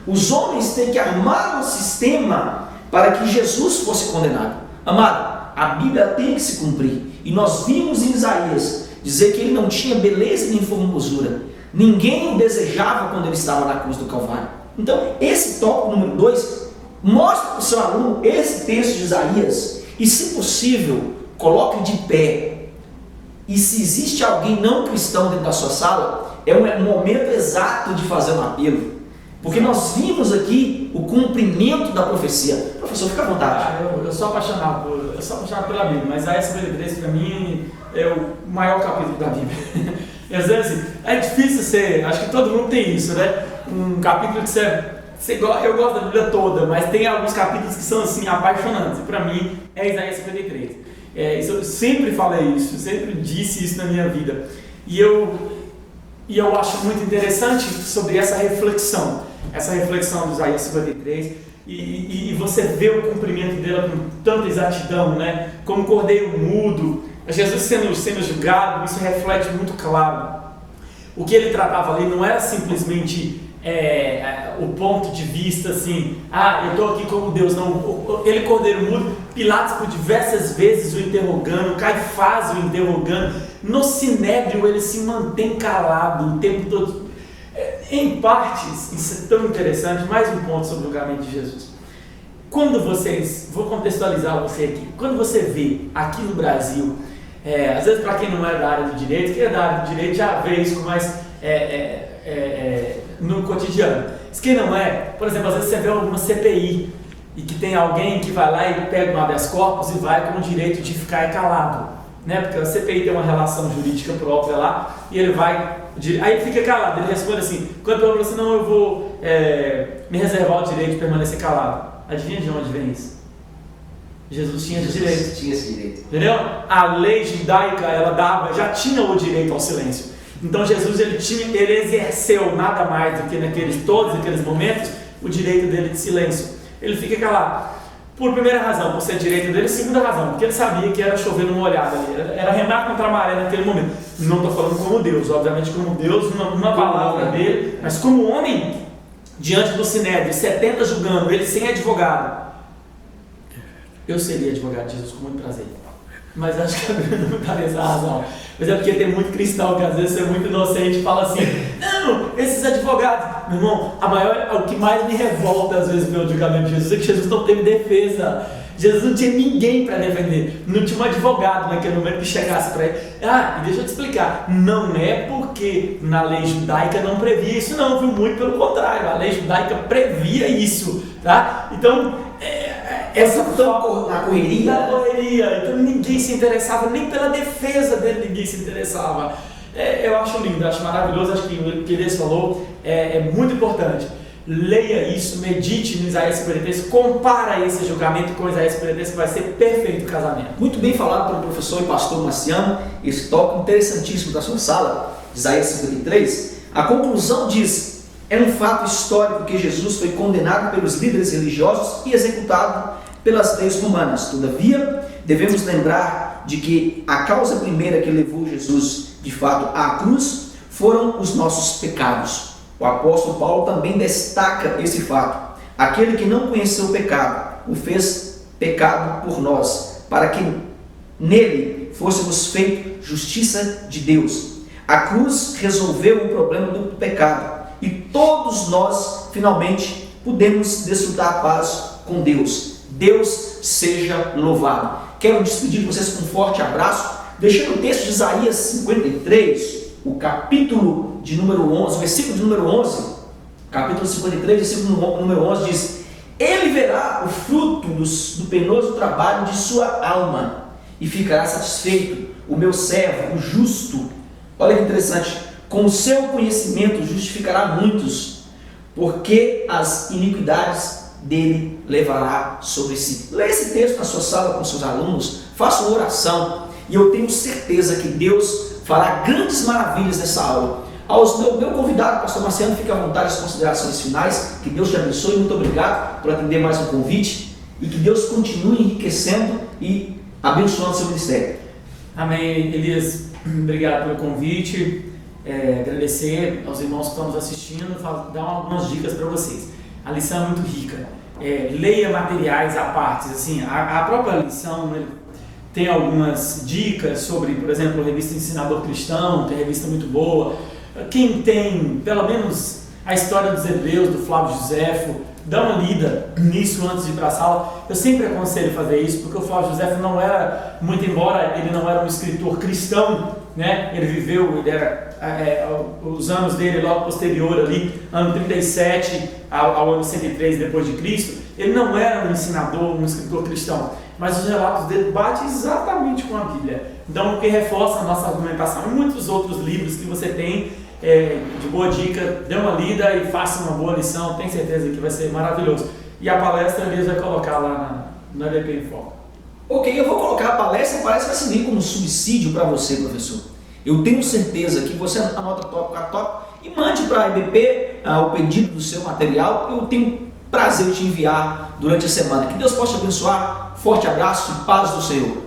Os homens têm que armar um sistema para que Jesus fosse condenado. Amado, a Bíblia tem que se cumprir. E nós vimos em Isaías dizer que ele não tinha beleza nem formosura. Ninguém o desejava quando ele estava na cruz do Calvário. Então, esse tópico número 2, mostre para o seu aluno esse texto de Isaías e, se possível, coloque de pé. E se existe alguém não cristão dentro da sua sala, é um momento exato de fazer um apelo. Porque nós vimos aqui o cumprimento da profecia. Professor, fica à vontade. Eu sou apaixonado pela Bíblia, mas Isaías 53 para mim é o maior capítulo da Bíblia. E às vezes é difícil ser, acho que todo mundo tem isso, né? Um capítulo que eu gosto da Bíblia toda, mas tem alguns capítulos que são assim, apaixonantes. E para mim é Isaías 53. Eu sempre falei isso, sempre disse isso na minha vida. E eu acho muito interessante sobre essa reflexão do Isaías 53, e você vê o cumprimento dela com tanta exatidão, né? Como cordeiro mudo, Jesus sendo julgado, isso reflete muito claro. O que ele tratava ali não era simplesmente o ponto de vista assim, eu estou aqui como Deus, não. Ele, cordeiro mudo, Pilatos por diversas vezes o interrogando, Caifás o interrogando, no Sinédrio ele se mantém calado o tempo todo. Em partes, isso é tão interessante. Mais um ponto sobre o julgamento de Jesus. Vou contextualizar você aqui, quando você vê aqui no Brasil, às vezes para quem não é da área do direito, quem é da área do direito já vê isso mais no cotidiano. Quem não é, por exemplo, às vezes você vê alguma CPI e que tem alguém que vai lá e pega um habeas corpus e vai com o direito de ficar calado, né? Porque a CPI tem uma relação jurídica própria lá e ele vai, aí ele fica calado, ele responde assim, quando eu falo assim, não, eu vou me reservar o direito de permanecer calado. Adivinha de onde vem isso? Jesus tinha esse direito. Tinha esse direito. Entendeu? A lei judaica, já tinha o direito ao silêncio. Então Jesus ele exerceu nada mais do que todos aqueles momentos o direito dele de silêncio. Ele fica calado. Por primeira razão, por ser direito dele. Segunda razão, porque ele sabia que era chover numa olhada ali. Era remar contra a maré naquele momento. Não estou falando como Deus, obviamente como Deus, uma palavra dele, mas como homem, diante do Sinédrio, 70 julgando, ele sem advogado. Eu seria advogado de Jesus com muito prazer. Mas acho que a Bíblia não me dá essa razão. Mas é porque tem muito cristão que às vezes é muito inocente e fala assim, não, esses advogados, meu irmão, o que mais me revolta às vezes pelo julgamento de Jesus é que Jesus não teve defesa. Jesus não tinha ninguém para defender, não tinha um advogado naquele momento que chegasse para ele. E deixa eu te explicar, não é porque na lei judaica não previa isso não, viu? Muito pelo contrário, a lei judaica previa isso, tá? Então, essa na correria, então ninguém se interessava, nem pela defesa dele ninguém se interessava. Eu acho lindo, acho maravilhoso, acho que o que Elias falou é muito importante. Leia isso, medite no Isaías 53, compara esse julgamento com Isaías 53, que vai ser perfeito o casamento. Muito bem falado pelo professor e pastor Marciano, esse tópico interessantíssimo da sua sala, Isaías 53. A conclusão diz, é um fato histórico que Jesus foi condenado pelos líderes religiosos e executado pelas leis romanas. Todavia, devemos lembrar de que a causa primeira que levou Jesus, de fato, à cruz, foram os nossos pecados. O apóstolo Paulo também destaca esse fato. Aquele que não conheceu o pecado, o fez pecado por nós, para que nele fôssemos feitos justiça de Deus. A cruz resolveu o problema do pecado e todos nós, finalmente, podemos desfrutar a paz com Deus. Deus seja louvado. Quero despedir de vocês com um forte abraço, deixando o texto de Isaías 53, o capítulo de número 11, versículo de número 11, capítulo 53, versículo número 11, diz: Ele verá o fruto do penoso trabalho de sua alma e ficará satisfeito, o meu servo, o justo. Olha que interessante, com o seu conhecimento justificará muitos, porque as iniquidades dele levará sobre si. Leia esse texto na sua sala com seus alunos, faça uma oração, e eu tenho certeza que Deus fará grandes maravilhas nessa aula. Meu convidado, pastor Marciano, fique à vontade das considerações finais. Que Deus te abençoe, muito obrigado por atender mais um convite e que Deus continue enriquecendo e abençoando seu ministério. Amém, Elias, obrigado pelo convite, agradecer aos irmãos que estão nos assistindo, dar algumas dicas para vocês. A lição é muito rica, leia materiais à parte, assim, a própria lição tem algumas dicas sobre, por exemplo, a revista Ensinador Cristão, que é uma revista muito boa. Quem tem, pelo menos, a história dos Hebreus, do Flávio Joséfo, dá uma lida nisso antes de ir para a sala. Eu sempre aconselho fazer isso, porque o Flávio Joséfo não era, muito embora ele não era um escritor cristão, né? Os anos dele logo posterior ali, ano 37 ao ano 103 depois de Cristo, ele não era um ensinador, um escritor cristão, mas os relatos dele batem exatamente com a Bíblia. Então, o que reforça a nossa argumentação. E muitos outros livros que você tem, de boa dica, dê uma lida e faça uma boa lição, tenho certeza que vai ser maravilhoso. E a palestra Elias vai colocar lá no EBP em Foco. Ok, eu vou colocar a palestra que vai servir como subsídio para você, professor. Eu tenho certeza que você anota tópico a tópico e mande para a EBP o pedido do seu material. Eu tenho prazer em te enviar durante a semana. Que Deus possa te abençoar. Forte abraço e paz do Senhor.